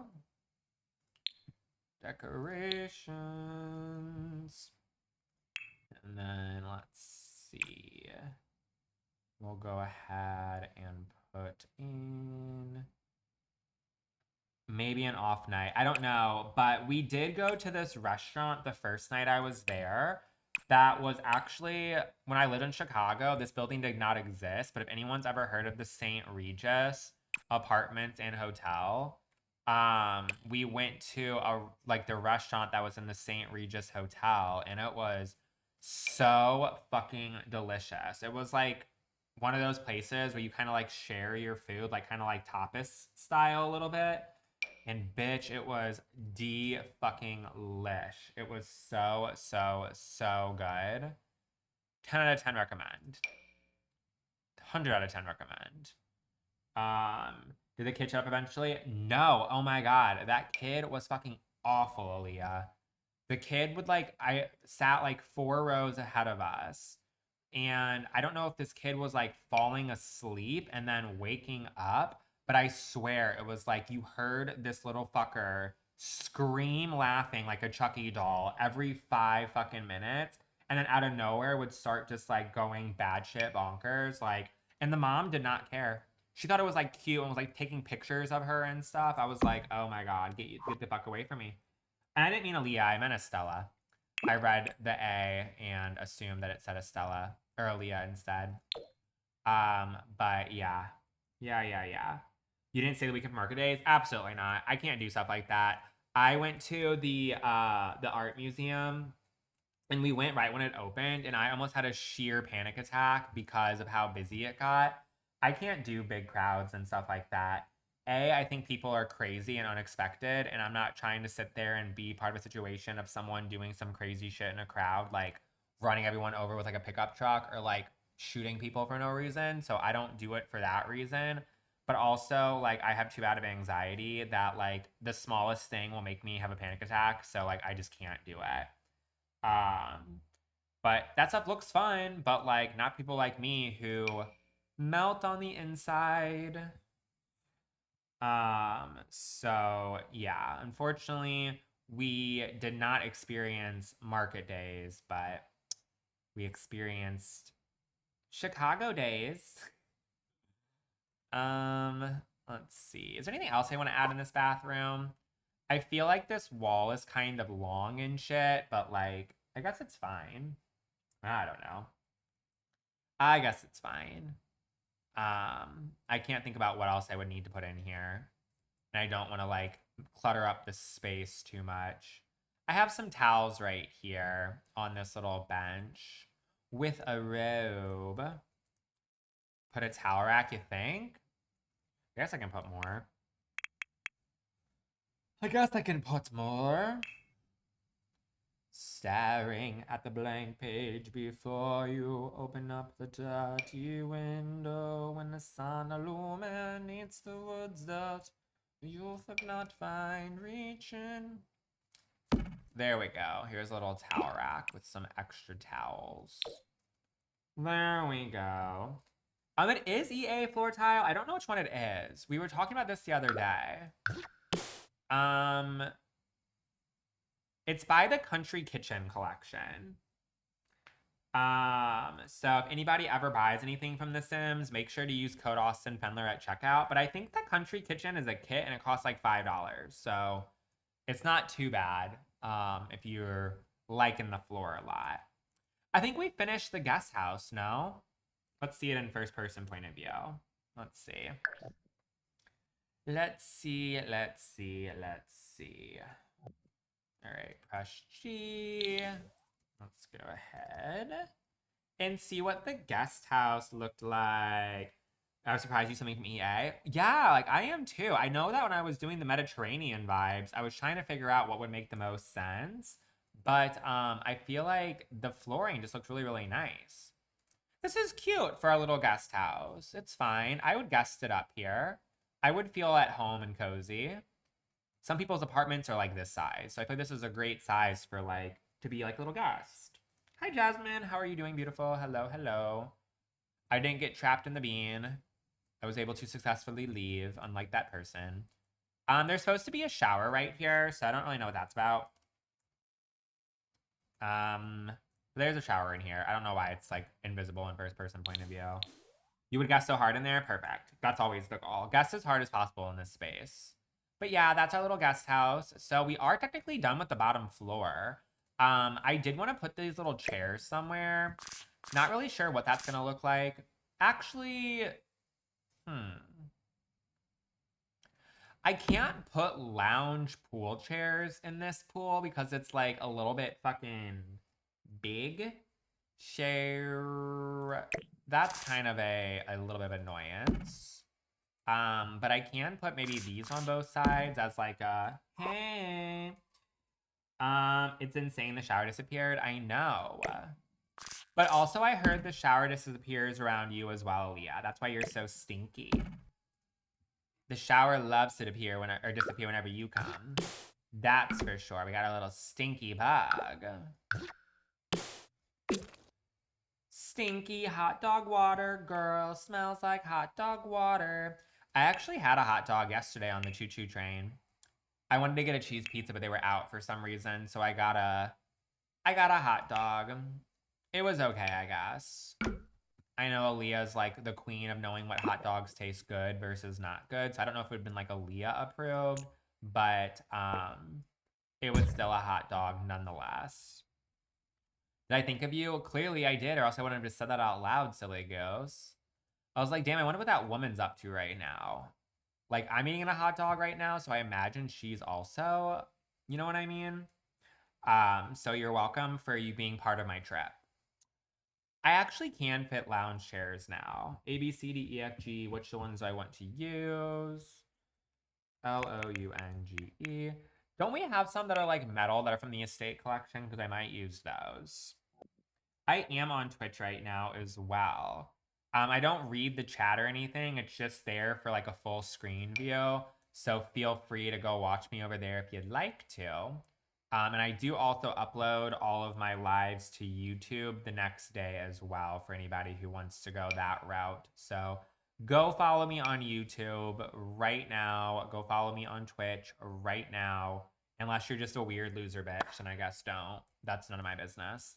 Decorations. And then let's see. We'll go ahead and put in maybe an off night. I don't know, but we did go to this restaurant the first night I was there. That was actually when I lived in Chicago. This building did not exist, but if anyone's ever heard of the St. Regis Apartments and Hotel, we went to a like the restaurant that was in the St. Regis Hotel, and it was so fucking delicious. It was like one of those places where you kind of like share your food, like kind of like tapas style a little bit. And bitch, it was D fucking lish. It was so, so, so good. 10 out of 10 recommend. 100 out of 10 recommend. Did the kid show up eventually? No. Oh my god. That kid was fucking awful, Aaliyah. The kid would like, I sat like 4 rows ahead of us. And I don't know if this kid was like falling asleep and then waking up, but I swear it was like you heard this little fucker scream laughing like a Chucky doll every 5 fucking minutes. And then out of nowhere would start just like going bad shit bonkers. Like, and the mom did not care. She thought it was like cute and was like taking pictures of her and stuff. I was like, oh my god, get the fuck away from me. And I didn't mean Aaliyah, I meant Estella. I read the A and assumed that it said Estella or Aaliyah instead. But yeah. Yeah. You didn't say the weekend market days? Absolutely not. I can't do stuff like that. I went to the art museum and we went right when it opened and I almost had a sheer panic attack because of how busy it got. I can't do big crowds and stuff like that. I think people are crazy and unexpected, and I'm not trying to sit there and be part of a situation of someone doing some crazy shit in a crowd, like running everyone over with like a pickup truck or like shooting people for no reason. So I don't do it for that reason. But also, like, I have too bad of anxiety that like the smallest thing will make me have a panic attack. So like I just can't do it. Um, but that stuff looks fun, but like not people like me who melt on the inside. So yeah, unfortunately, we did not experience market days, but we experienced Chicago days. Let's see. Is there anything else I want to add in this bathroom? I feel like this wall is kind of long and shit, but like, I guess it's fine. I don't know. I guess it's fine. I can't think about what else I would need to put in here. And I don't want to like clutter up the space too much. I have some towels right here on this little bench with a robe. Put a towel rack, you think? I guess I can put more. I guess I can put more. Staring at the blank page before you open up the dirty window when the sun illuminates the woods that youth have not find reaching. There we go. Here's a little towel rack with some extra towels. There we go. It is EA floor tile. I don't know which one it is. We were talking about this the other day. It's by the Country Kitchen collection. So if anybody ever buys anything from The Sims, make sure to use code austinfendler at checkout. But I think the Country Kitchen is a kit and it costs like $5. So it's not too bad if you're liking the floor a lot. I think we finished the guest house, no? Let's see it in first person point of view. Let's see. Let's see. All right, press G. Let's go ahead and see what the guest house looked like. I was surprised you something from EA. Yeah, like I am too. I know that when I was doing the Mediterranean vibes, I was trying to figure out what would make the most sense. But I feel like the flooring just looks really, really nice. This is cute for our little guest house. It's fine. I would guest it up here. I would feel at home and cozy. Some people's apartments are like this size. So I feel like this is a great size for like, to be like a little guest. Hi, Jasmine. How are you doing, beautiful? Hello, hello. I didn't get trapped in the bean. I was able to successfully leave, unlike that person. There's supposed to be a shower right here, so I don't really know what that's about. There's a shower in here. I don't know why it's like invisible in first person point of view. You would guess so hard in there? Perfect. That's always the goal. Guess as hard as possible in this space. But yeah, that's our little guest house. So we are technically done with the bottom floor. I did want to put these little chairs somewhere. Not really sure what that's going to look like. Actually, I can't put lounge pool chairs in this pool because it's like a little bit fucking big. Share. That's kind of a little bit of annoyance. But I can put maybe these on both sides as like a, hey. It's insane the shower disappeared. I know. But also I heard the shower disappears around you as well, Leah. That's why you're so stinky. The shower loves to disappear whenever you come. That's for sure. We got a little stinky bug. Stinky hot dog water, girl. Smells like hot dog water. I actually had a hot dog yesterday on the choo-choo train. I wanted to get a cheese pizza, but they were out for some reason, so I got a hot dog. It was okay, I guess. I know Aaliyah's like the queen of knowing what hot dogs taste good versus not good, so I don't know if it would have been like Aaliyah approved, but it was still a hot dog nonetheless. Did I think of you? Clearly I did, or else I wouldn't have just said that out loud, silly goose. I was like, damn, I wonder what that woman's up to right now. Like, I'm eating a hot dog right now, so I imagine she's also, you know what I mean? So you're welcome for you being part of my trip. I actually can fit lounge chairs now. A, B, C, D, E, F, G. Which ones do I want to use? L, O, U, N, G, E. Don't we have some that are like metal that are from the estate collection? Because I might use those. I am on Twitch right now as well. I don't read the chat or anything. It's just there for like a full screen view. So feel free to go watch me over there if you'd like to. And I do also upload all of my lives to YouTube the next day as well for anybody who wants to go that route. So go follow me on YouTube right now. Go follow me on Twitch right now. Unless you're just a weird loser bitch, then I guess don't. That's none of my business.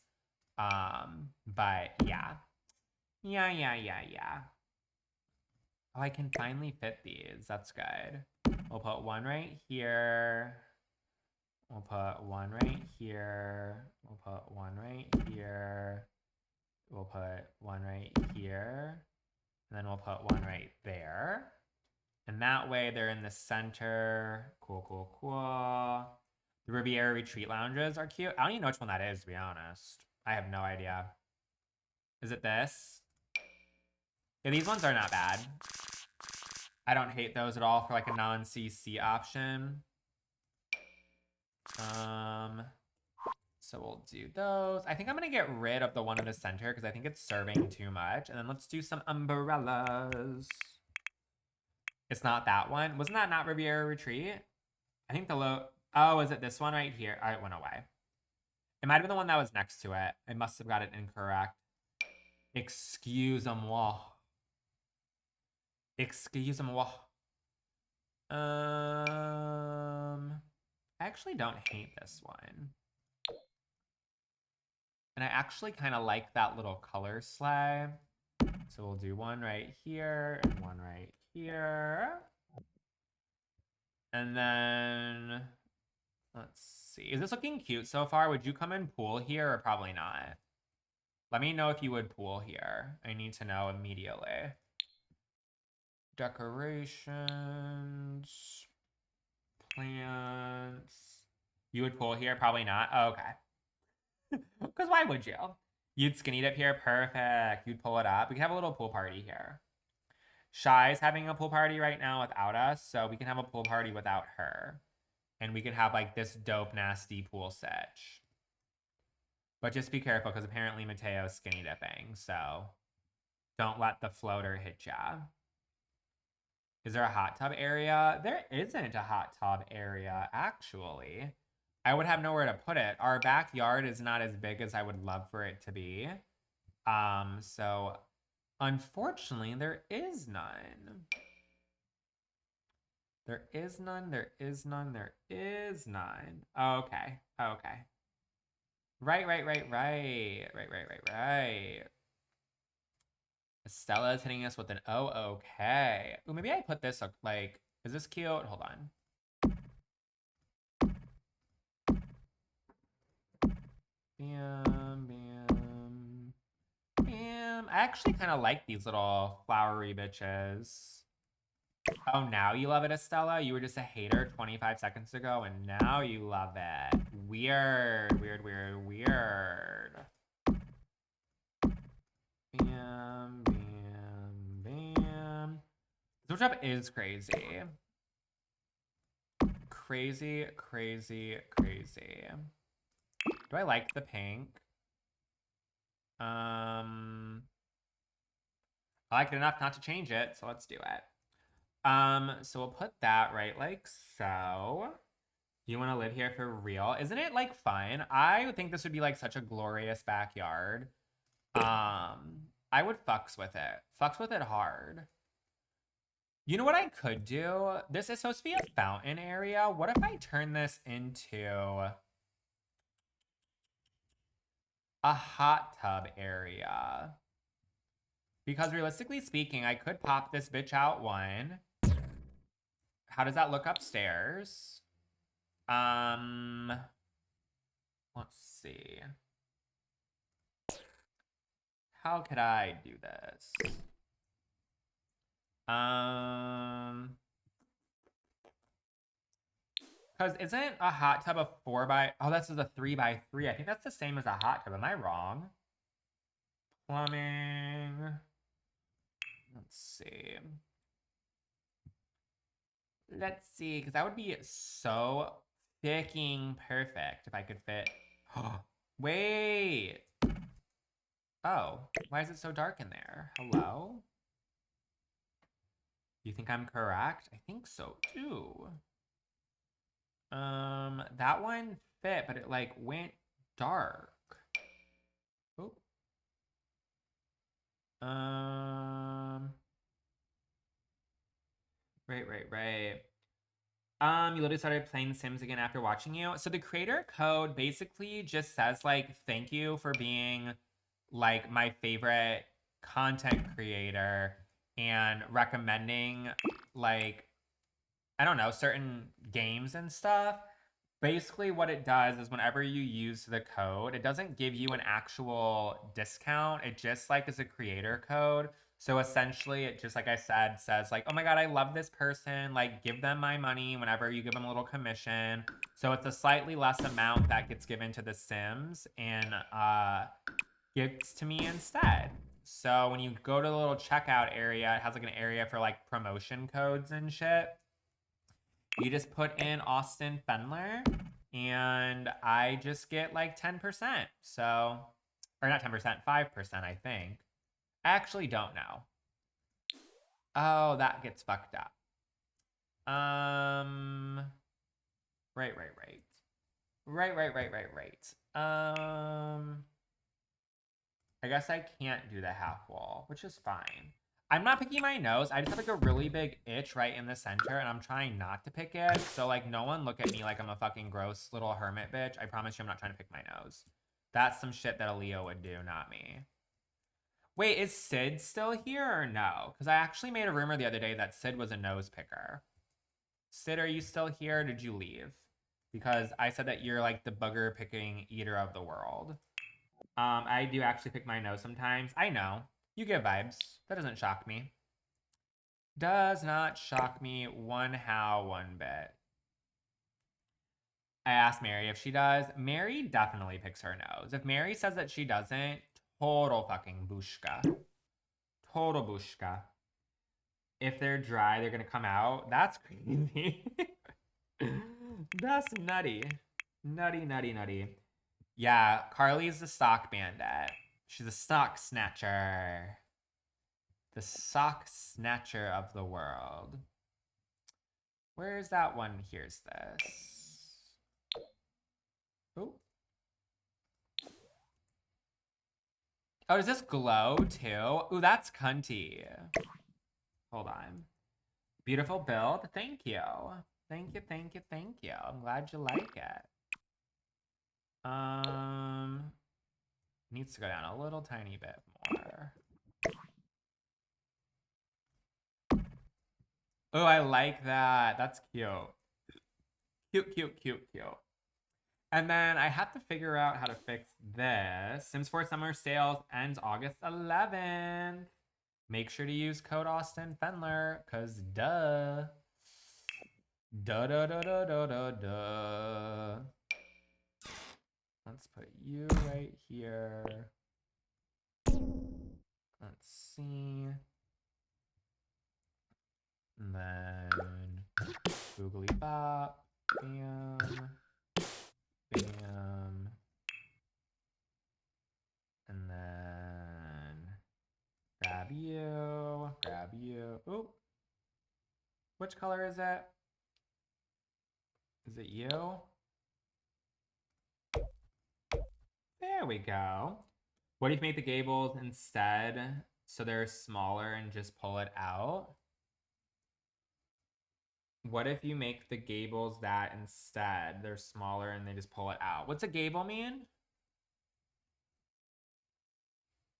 But yeah. Yeah. Oh, I can finally fit these. That's good. We'll put one right here. We'll put one right here. We'll put one right here. We'll put one right here. And then we'll put one right there. And that way they're in the center. Cool, cool, cool. The Riviera Retreat Lounges are cute. I don't even know which one that is, to be honest. I have no idea. Is it this? Yeah, these ones are not bad. I don't hate those at all for like a non-CC option. So we'll do those. I think I'm gonna get rid of the one in the center because I think it's serving too much. And then let's do some umbrellas. It's not that one. Wasn't that not Riviera Retreat? I think the low. Oh, is it this one right here? Oh, it went away. It might have been the one that was next to it. I must have got it incorrect. Excuse-moi. Excuse-moi. I actually don't hate this one. And I actually kind of like that little color sleigh. So we'll do one right here and one right here. And then, let's see. Is this looking cute so far? Would you come and pool here or probably not? Let me know if you would pool here. I need to know immediately. Decorations. Plants. You would pool here? Probably not. Oh, okay. Because why would you? You'd skinny dip here? Perfect. You'd pull it up. We can have a little pool party here. Shy's having a pool party right now without us, so we can have a pool party without her. And we can have like this dope, nasty pool sitch. But just be careful because apparently Mateo's skinny dipping, so don't let the floater hit ya. Is there a hot tub area? There isn't a hot tub area, actually. I would have nowhere to put it. Our backyard is not as big as I would love for it to be. So unfortunately, there is none. There is none, there is none, there is none. Okay, okay. Right. Estella's hitting us with an oh, okay. Ooh, maybe I put this, like, is this cute? Hold on. Bam, bam, bam. I actually kind of like these little flowery bitches. Oh, now you love it, Estella? You were just a hater 25 seconds ago, and now you love it. Weird, weird, weird, weird. Bam, bam, bam. Switch up is crazy. Crazy, crazy, crazy. Do I like the pink? I like it enough not to change it, so let's do it. So we'll put that right like so. You want to live here for real? Isn't it like fun? I would think this would be like such a glorious backyard. I would fucks with it. Fucks with it hard. You know what I could do? This is supposed to be a fountain area. What if I turn this into a hot tub area? Because realistically speaking, I could pop this bitch out one. How does that look upstairs? Let's see. How could I do this? Because isn't a hot tub a 4x... Oh, this is a 3x3. I think that's the same as a hot tub. Am I wrong? Plumbing. Let's see. Let's see, because that would be so freaking perfect if I could fit... Wait! Oh, why is it so dark in there? Hello? You think I'm correct? I think so, too. That one fit, but it, like, went dark. Oh. Right. You literally started playing Sims again after watching you. So the creator code basically just says, like, thank you for being, like, my favorite content creator and recommending, like, I don't know, certain games and stuff. Basically, what it does is whenever you use the code, it doesn't give you an actual discount. It just like is a creator code. So essentially, it just, like I said, says like, oh my God, I love this person. Like, give them my money whenever you give them a little commission. So it's a slightly less amount that gets given to the Sims and gives to me instead. So when you go to the little checkout area, it has like an area for like promotion codes and shit. You just put in Austin Fendler and I just get like 10%. So, or not 10%, 5%, I think. I actually don't know. Oh, that gets fucked up. Right, right, right. Right, right, right, right, right. I guess I can't do the half wall, which is fine. I'm not picking my nose. I just have like a really big itch right in the center and I'm trying not to pick it. So like no one look at me like I'm a fucking gross little hermit bitch. I promise you I'm not trying to pick my nose. That's some shit that a Leo would do, not me. Wait, is Sid still here or no? Because I actually made a rumor the other day that Sid was a nose picker. Sid, are you still here or did you leave? Because I said that you're like the bugger picking eater of the world. I do actually pick my nose sometimes. I know. You give vibes. That doesn't shock me. Does not shock me one bit. I asked Mary if she does. Mary definitely picks her nose. If Mary says that she doesn't, total fucking bushka. Total bushka. If they're dry, they're gonna come out. That's crazy. That's nutty. Nutty, nutty, nutty. Yeah, Carly's the sock bandit. She's a sock snatcher. The sock snatcher of the world. Where is that one? Here's this. Oh. Oh, does this glow too? Ooh, that's cunty. Hold on. Beautiful build. Thank you. Thank you, thank you, thank you. I'm glad you like it. Needs to go down a little tiny bit more. Oh, I like that. That's cute. Cute, cute, cute, cute. And then I have to figure out how to fix this. Sims 4 Summer Sales ends August 11th. Make sure to use code Austin Fendler, cause duh. Duh, duh, duh, duh, duh, duh, duh. Let's put you right here. Let's see. And then googly bop. Bam. Bam. And then grab you. Grab you. Oop. Which color is it? Is it you? There we go. What if you make the gables instead so they're smaller and just pull it out? What if you make the gables that instead they're smaller and they just pull it out? What's a gable mean?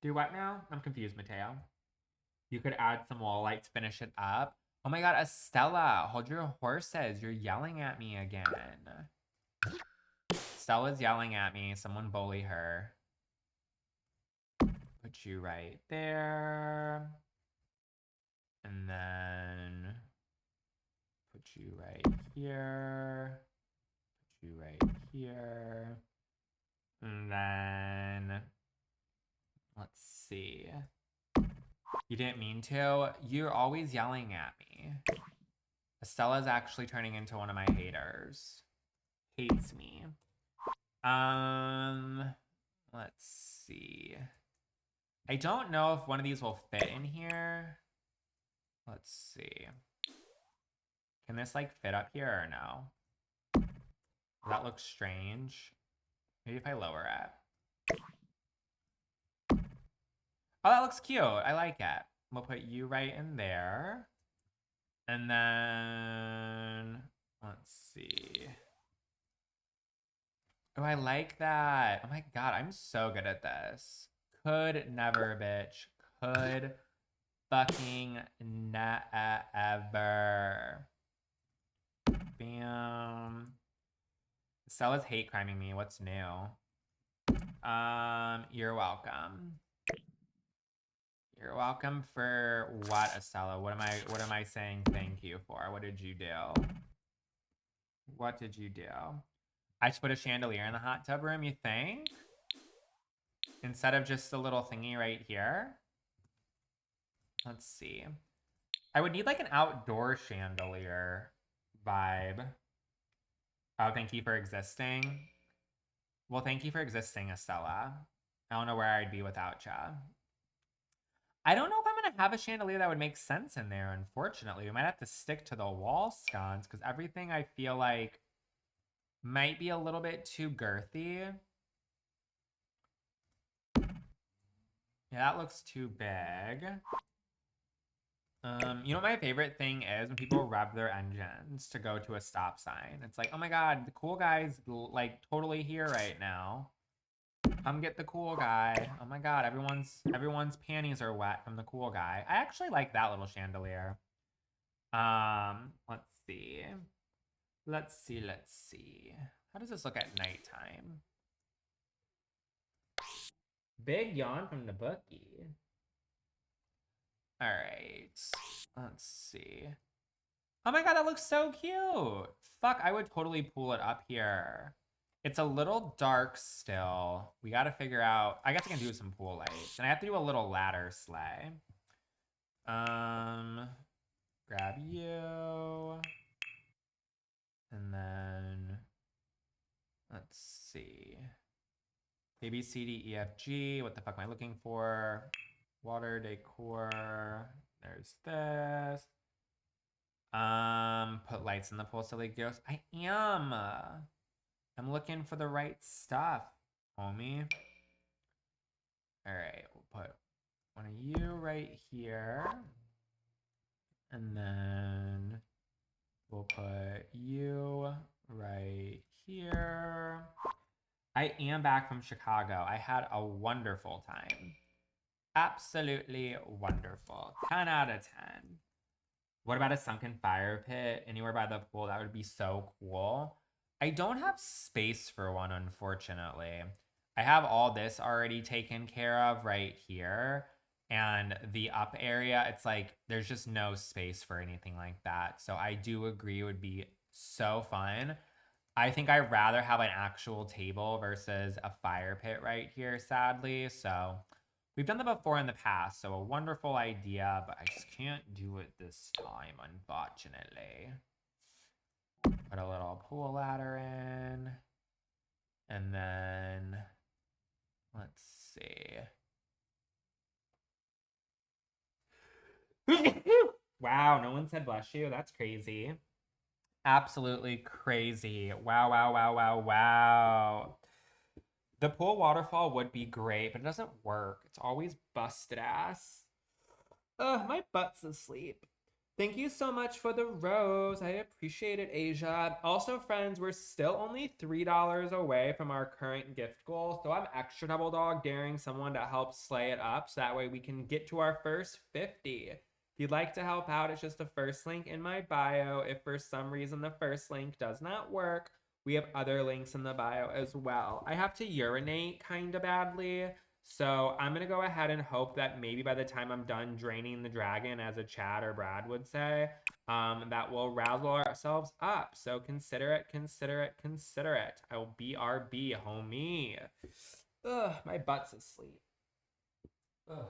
Do what now? I'm confused, Mateo. You could add some wall light to finish it up. Oh my God, Estella, hold your horses. You're yelling at me again. Stella's yelling at me. Someone bully her. Put you right there. And then put you right here. Put you right here. And then let's see. You didn't mean to. You're always yelling at me. Estella's actually turning into one of my haters. Hates me. Let's see. I don't know if one of these will fit in here. Let's see. Can this like fit up here or no? That looks strange. Maybe if I lower it. Oh, that looks cute. I like it. We'll put you right in there. And then, let's see. Oh, I like that. Oh my God, I'm so good at this. Could never, bitch. Could fucking never. Bam. Stella's hate criming me. What's new? You're welcome. You're welcome for what, Estella? What am I saying thank you for? What did you do? What did you do? I should put a chandelier in the hot tub room, you think? Instead of just a little thingy right here? Let's see. I would need like an outdoor chandelier vibe. Oh, thank you for existing. Well, thank you for existing, Estella. I don't know where I'd be without ya. I don't know if I'm going to have a chandelier that would make sense in there, unfortunately. We might have to stick to the wall sconce because everything I feel like might be a little bit too girthy. Yeah, that looks too big. You know what my favorite thing is? When people rev their engines to go to a stop sign. It's like, oh my god, the cool guy's like totally here right now. Come get the cool guy. Oh my god, everyone's panties are wet from the cool guy. I actually like that little chandelier. Let's see. Let's see. How does this look at nighttime? Big yawn from the bookie. All right. Let's see. Oh my god, that looks so cute. Fuck, I would totally pull it up here. It's a little dark still. We got to figure out. I guess I can do some pool lights. And I have to do a little ladder sleigh. Grab you. And then let's see. A, B, C, D, E, F, G. What the fuck am I looking for? Water, decor. There's this. Put lights in the pool, silly ghost. I am. I'm looking for the right stuff, homie. All right, we'll put one of you right here. And then we'll put you right here. I am back from Chicago. I had a wonderful time. Absolutely wonderful. 10 out of 10. What about a sunken fire pit anywhere by the pool? That would be so cool. I don't have space for one, unfortunately. I have all this already taken care of right here. And the up area, it's like there's just no space for anything like that. So I do agree it would be so fun. I think I'd rather have an actual table versus a fire pit right here, sadly. So we've done that before in the past, so a wonderful idea, but I just can't do it this time, unfortunately. Put a little pool ladder in. And then, let's see. Wow, no one said bless you. That's crazy. Absolutely crazy. Wow, wow, wow, wow, wow. The pool waterfall would be great, but it doesn't work. It's always busted ass. Ugh, my butt's asleep. Thank you so much for the rose. I appreciate it, Asia. Also, friends, we're still only $3 away from our current gift goal. So I'm extra double dog daring someone to help slay it up so that way we can get to our first 50. If you'd like to help out, it's just the first link in my bio. If for some reason the first link does not work, we have other links in the bio as well. I have to urinate kind of badly. So I'm going to go ahead and hope that maybe by the time I'm done draining the dragon, as a Chad or Brad would say, that we'll razzle ourselves up. So consider it, consider it, consider it. I will BRB, homie. Ugh, my butt's asleep. Ugh.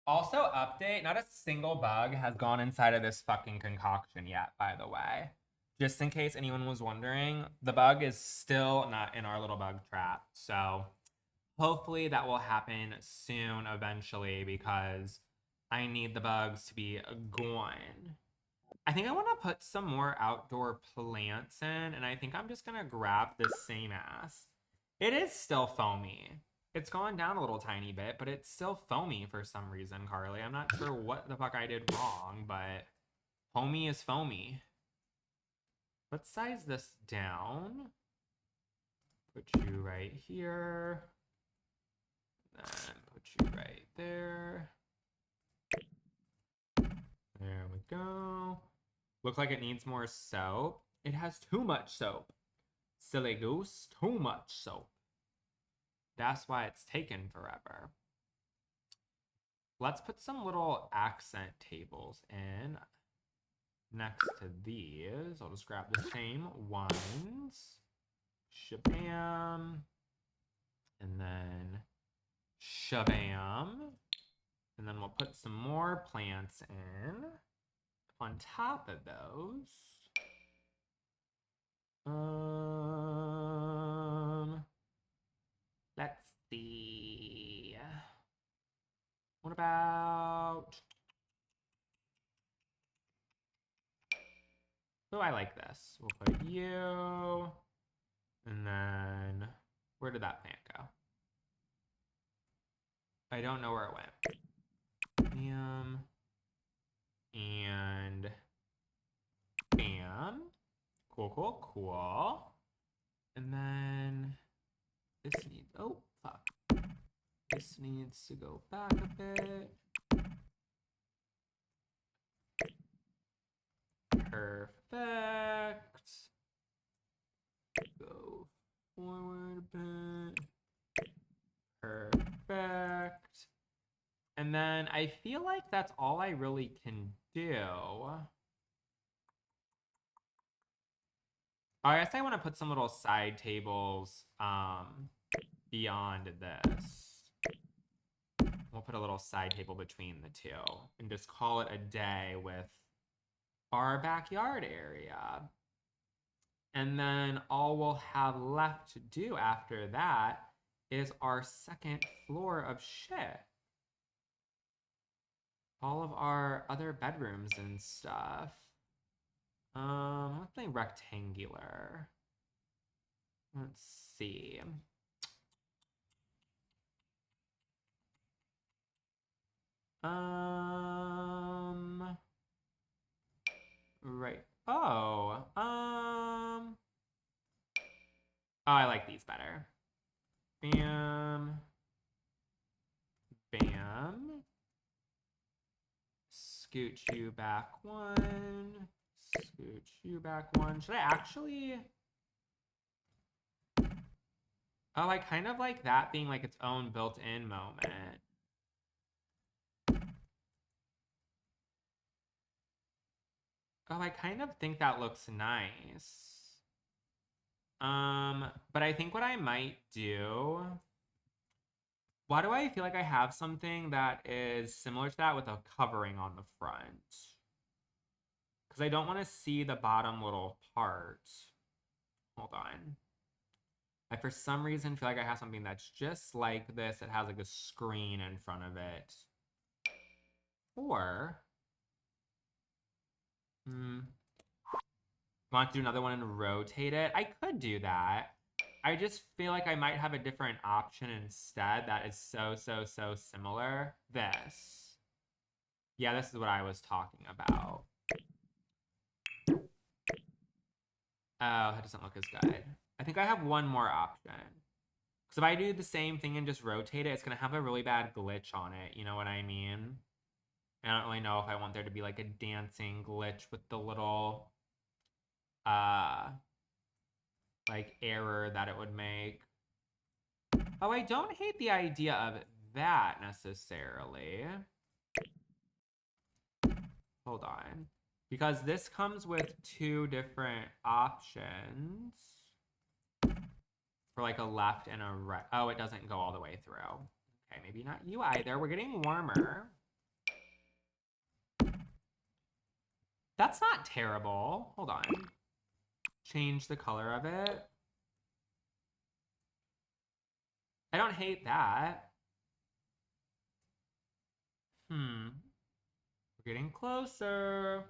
Also, update, not a single bug has gone inside of this fucking concoction yet, by the way. Just in case anyone was wondering, the bug is still not in our little bug trap. So hopefully that will happen soon, eventually, because I need the bugs to be gone. I think I want to put some more outdoor plants in, and I think I'm just going to grab this same ass. It is still foamy. It's gone down a little tiny bit, but it's still foamy for some reason, Carly. I'm not sure what the fuck I did wrong, but foamy is foamy. Let's size this down. Put you right here. Then put you right there. There we go. Looks like it needs more soap. It has too much soap. Silly goose, too much soap. That's why it's taken forever. Let's put some little accent tables in next to these. I'll just grab the same ones. Shabam. And then shabam. And then we'll put some more plants in on top of those. Let's see. What about... Oh, I like this. We'll put you. And then... Where did that plant go? I don't know where it went. Bam. And... Bam. Cool, cool, cool. And then... This needs... Oh, fuck. This needs to go back a bit. Perfect. Go forward a bit. Perfect. And then I feel like that's all I really can do. I guess I want to put some little side tables beyond this. We'll put a little side table between the two and just call it a day with our backyard area. And then all we'll have left to do after that is our second floor of shit. All of our other bedrooms and stuff. Let's say rectangular. Let's see. Right. Oh, I like these better. Bam. Bam. Scooch you back one. Scooch you back one. Should I actually... Oh, I kind of like that being like its own built-in moment. Oh, I kind of think that looks nice. But I think what I might do... Why do I feel like I have something that is similar to that with a covering on the front? Because I don't want to see the bottom little part. Hold on. I, for some reason, feel like I have something that's just like this. It has like a screen in front of it. Or... want to do another one and rotate it? I could do that. I just feel like I might have a different option instead that is so similar. This. Yeah, this is what I was talking about. Oh, that doesn't look as good. I think I have one more option. Because if I do the same thing and just rotate it, it's going to have a really bad glitch on it. You know what I mean? I don't really know if I want there to be like a dancing glitch with the little... like error that it would make. Oh, I don't hate the idea of that necessarily. Hold on. Because this comes with two different options for like a left and a right. Oh, it doesn't go all the way through. Okay, maybe not you either. We're getting warmer. That's not terrible. Hold on. Change the color of it. I don't hate that. We're getting closer.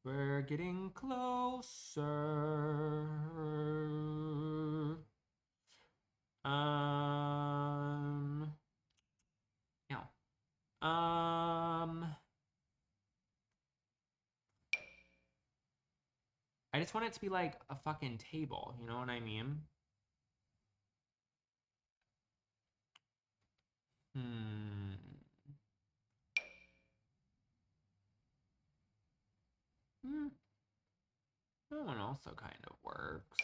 We're getting closer. Yeah. I just want it to be like a fucking table, you know what I mean? That one also kind of works.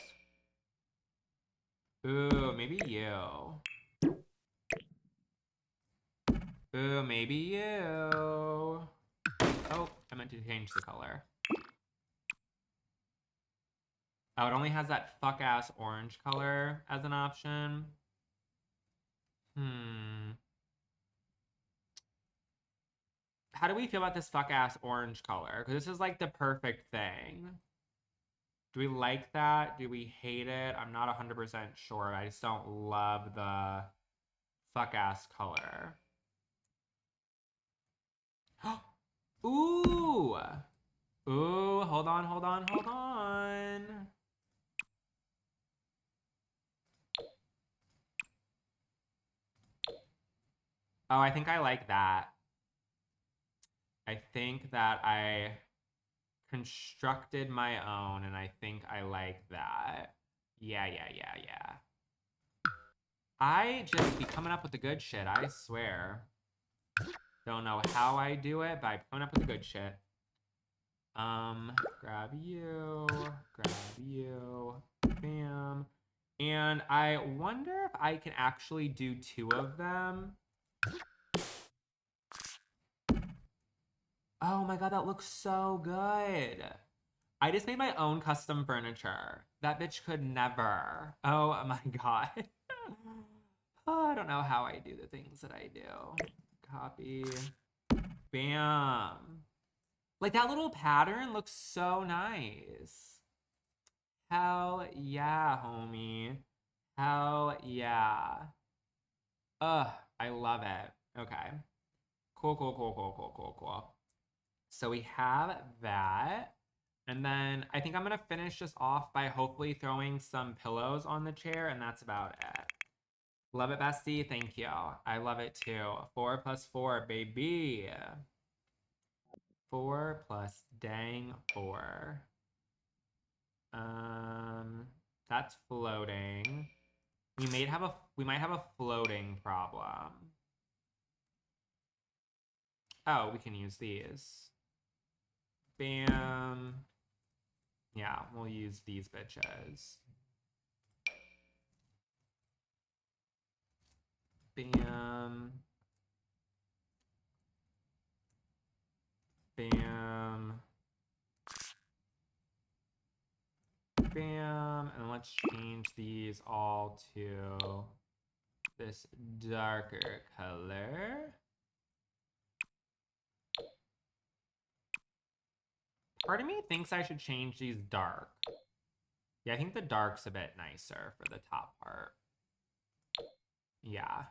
Ooh, maybe you. Ooh, maybe you. Oh, I meant to change the color. Oh, it only has that fuck-ass orange color as an option. How do we feel about this fuck-ass orange color? Because this is like the perfect thing. Do we like that? Do we hate it? I'm not 100% sure. I just don't love the fuck-ass color. Ooh! Ooh, hold on, hold on, hold on. Oh, I think I like that. I think that I constructed my own, and I think I like that. Yeah. I just be coming up with the good shit, I swear. Don't know how I do it, but I'm coming up with the good shit. Grab you, bam. And I wonder if I can actually do 2 of them. Oh my god, that looks so good. I just made my own custom furniture. That bitch could never. Oh my god. Oh, I don't know how I do the things that I do. Copy. Bam. Like that little pattern looks so nice. Hell yeah, homie. Hell yeah. Ugh, I love it. Okay. Cool. So we have that. And then I think I'm going to finish this off by hopefully throwing some pillows on the chair, and that's about it. Love it, bestie. Thank you. I love it too. 4 + 4, baby. 4 plus dang 4. That's floating. We might have a floating problem. Oh, we can use these. Bam. Yeah, we'll use these bitches. Bam. Bam. Bam. And let's change these all to this darker color. Part of me thinks I should change these dark. Yeah, I think the dark's a bit nicer for the top part. Yeah.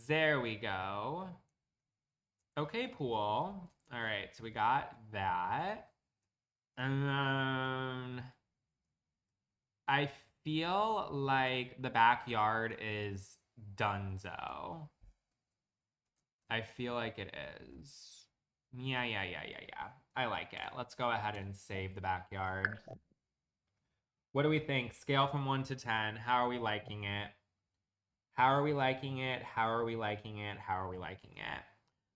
There we go. Okay, pool. All right, so we got that. And then I feel like the backyard is donezo. I feel like it is. Yeah. I like it. Let's go ahead and save the backyard. What do we think? Scale from 1 to 10. How are we liking it? How are we liking it? How are we liking it? How are we liking it?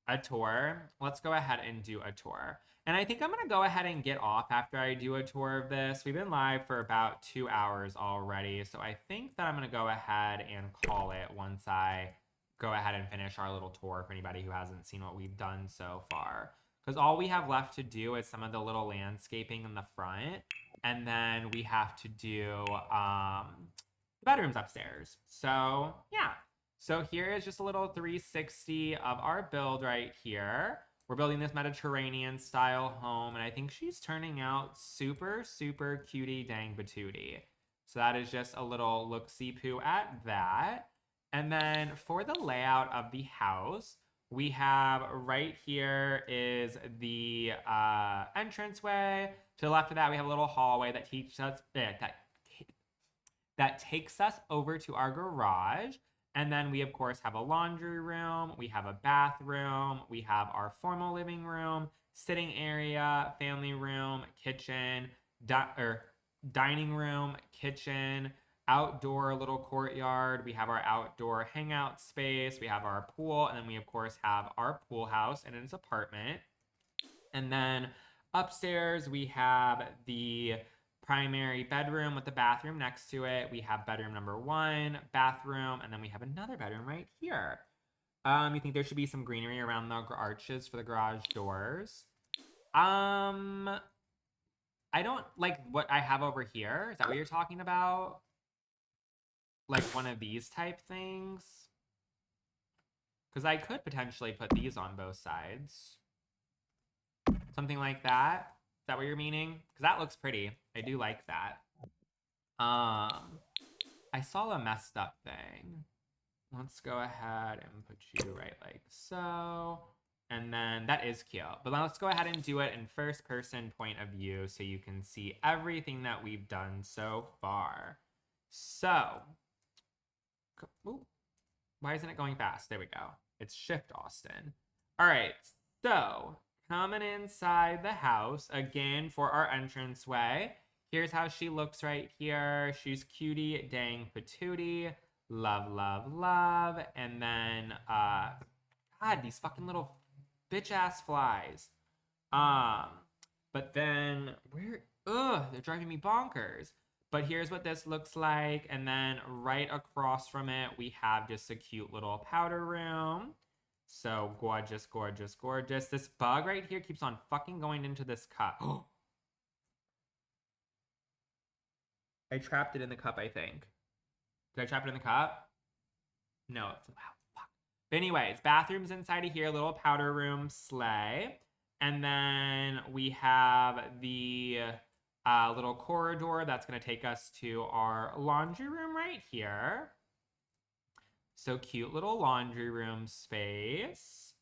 A tour. Let's go ahead and do a tour. And I think I'm going to go ahead and get off after I do a tour of this. We've been live for about 2 hours already. So I think that I'm going to go ahead and call it once I go ahead and finish our little tour for anybody who hasn't seen what we've done so far. Because all we have left to do is some of the little landscaping in the front. And then we have to do the bedrooms upstairs. So yeah. So here is just a little 360 of our build right here. We're building this Mediterranean style home, and I think she's turning out super, super cutie dang patootie. So that is just a little look-see-poo at that. And then for the layout of the house, we have right here is the entranceway. To the left of that, we have a little hallway that teaches us that takes us over to our garage. And then we, of course, have a laundry room, we have a bathroom, we have our formal living room, sitting area, family room, kitchen, dining room, kitchen, outdoor little courtyard. We have our outdoor hangout space, we have our pool, and then we, of course, have our pool house and its apartment. And then upstairs, we have the primary bedroom with the bathroom next to it. We have bedroom number 1, bathroom, and then we have another bedroom right here. You think there should be some greenery around the arches for the garage doors? I don't like what I have over here. Is that what you're talking about? Like one of these type things? Because I could potentially put these on both sides. Something like that. Is that what you're meaning? Because that looks pretty. I do like that. I saw a messed up thing. Let's go ahead and put you right like so. And then that is cute. But let's go ahead and do it in first person point of view so you can see everything that we've done so far. So, ooh, why isn't it going fast? There we go. It's Shift Austin. All right, so coming inside the house again for our entranceway. Here's how she looks right here. She's cutie dang patootie. Love, love, love. And then, God, these fucking little bitch ass flies. But then they're driving me bonkers. But here's what this looks like. And then right across from it, we have just a cute little powder room. So gorgeous, gorgeous, gorgeous. This bug right here keeps on fucking going into this cup. I trapped it in the cup, I think. Did I trap it in the cup? No. Wow, fuck. But anyways, bathrooms inside of here, little powder room, sleigh. And then we have the little corridor that's going to take us to our laundry room right here. So cute little laundry room space.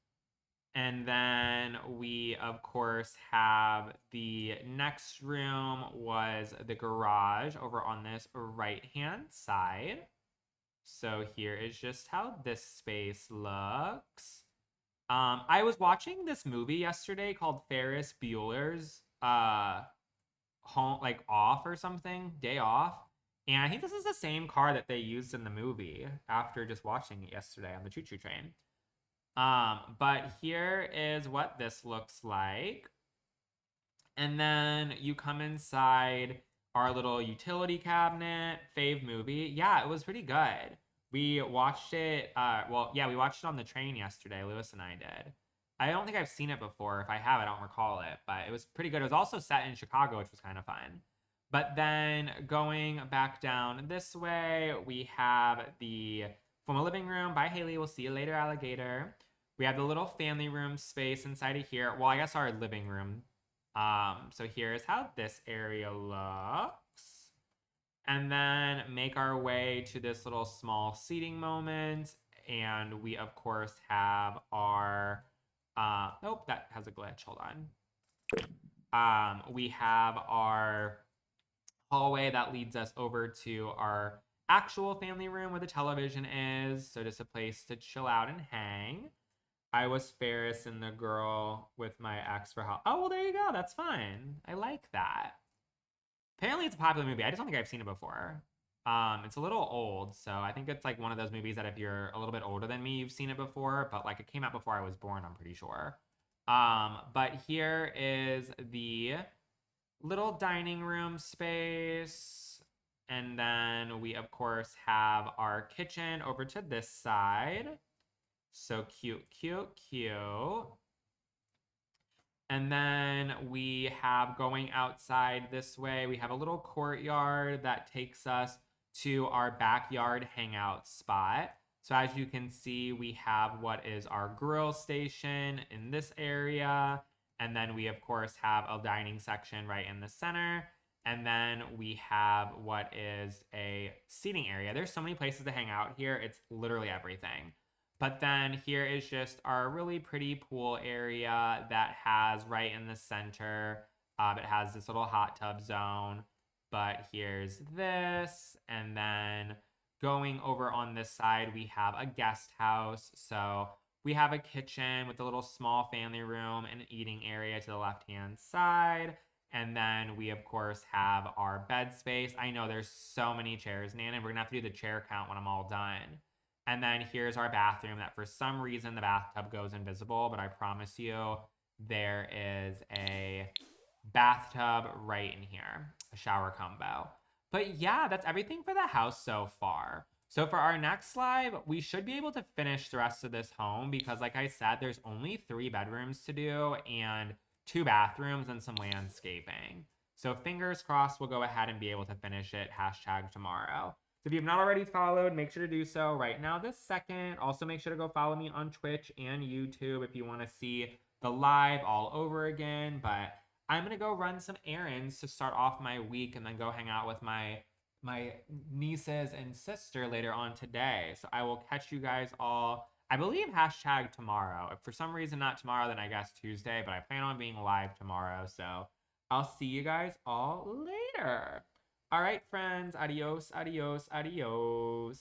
And then we, of course, have the next room was the garage over on this right-hand side. So here is just how this space looks. I was watching this movie yesterday called Ferris Bueller's Home, like Off or something, Day Off. And I think this is the same car that they used in the movie after just watching it yesterday on the choo-choo train. But here is what this looks like. And then you come inside our little utility cabinet, fave movie. Yeah, it was pretty good. We watched it, we watched it on the train yesterday, Lewis and I did. I don't think I've seen it before. If I have, I don't recall it, but it was pretty good. It was also set in Chicago, which was kind of fun. But then going back down this way, we have the formal living room. Bye, Haley. We'll see you later, alligator. We have the little family room space inside of here. Well, I guess our living room. So here's how this area looks. And then make our way to this little small seating moment. And we, of course, have our... nope, that has a glitch. Hold on. We have our hallway that leads us over to our actual family room where the television is. So just a place to chill out and hang. I was Ferris and the girl with my ex for how... Oh, well, there you go. That's fine. I like that. Apparently, it's a popular movie. I just don't think I've seen it before. It's a little old, so I think it's like one of those movies that if you're a little bit older than me, you've seen it before. But like it came out before I was born, I'm pretty sure. But here is the little dining room space. And then we, of course, have our kitchen over to this side. So cute, cute, cute. And then we have going outside this way, we have a little courtyard that takes us to our backyard hangout spot. So as you can see, we have what is our grill station in this area. And then we, of course, have a dining section right in the center. And then we have what is a seating area. There's so many places to hang out here. It's literally everything. But then here is just our really pretty pool area that has right in the center. It has this little hot tub zone. But here's this. And then going over on this side, we have a guest house. So we have a kitchen with a little small family room and an eating area to the left-hand side. And then we, of course, have our bed space. I know there's so many chairs, Nana. We're going to have to do the chair count when I'm all done. And then here's our bathroom that for some reason the bathtub goes invisible, but I promise you there is a bathtub right in here, a shower combo. But yeah, that's everything for the house so far. So for our next live, we should be able to finish the rest of this home because like I said, there's only 3 bedrooms to do and 2 bathrooms and some landscaping. So fingers crossed we'll go ahead and be able to finish it #tomorrow. So if you've not already followed, make sure to do so right now this second. Also make sure to go follow me on Twitch and YouTube if you want to see the live all over again. But I'm going to go run some errands to start off my week and then go hang out with my nieces and sister later on today. So I will catch you guys all, I believe #tomorrow. If for some reason not tomorrow, then I guess Tuesday, but I plan on being live tomorrow. So I'll see you guys all later. All right, friends. Adios, adios, adios.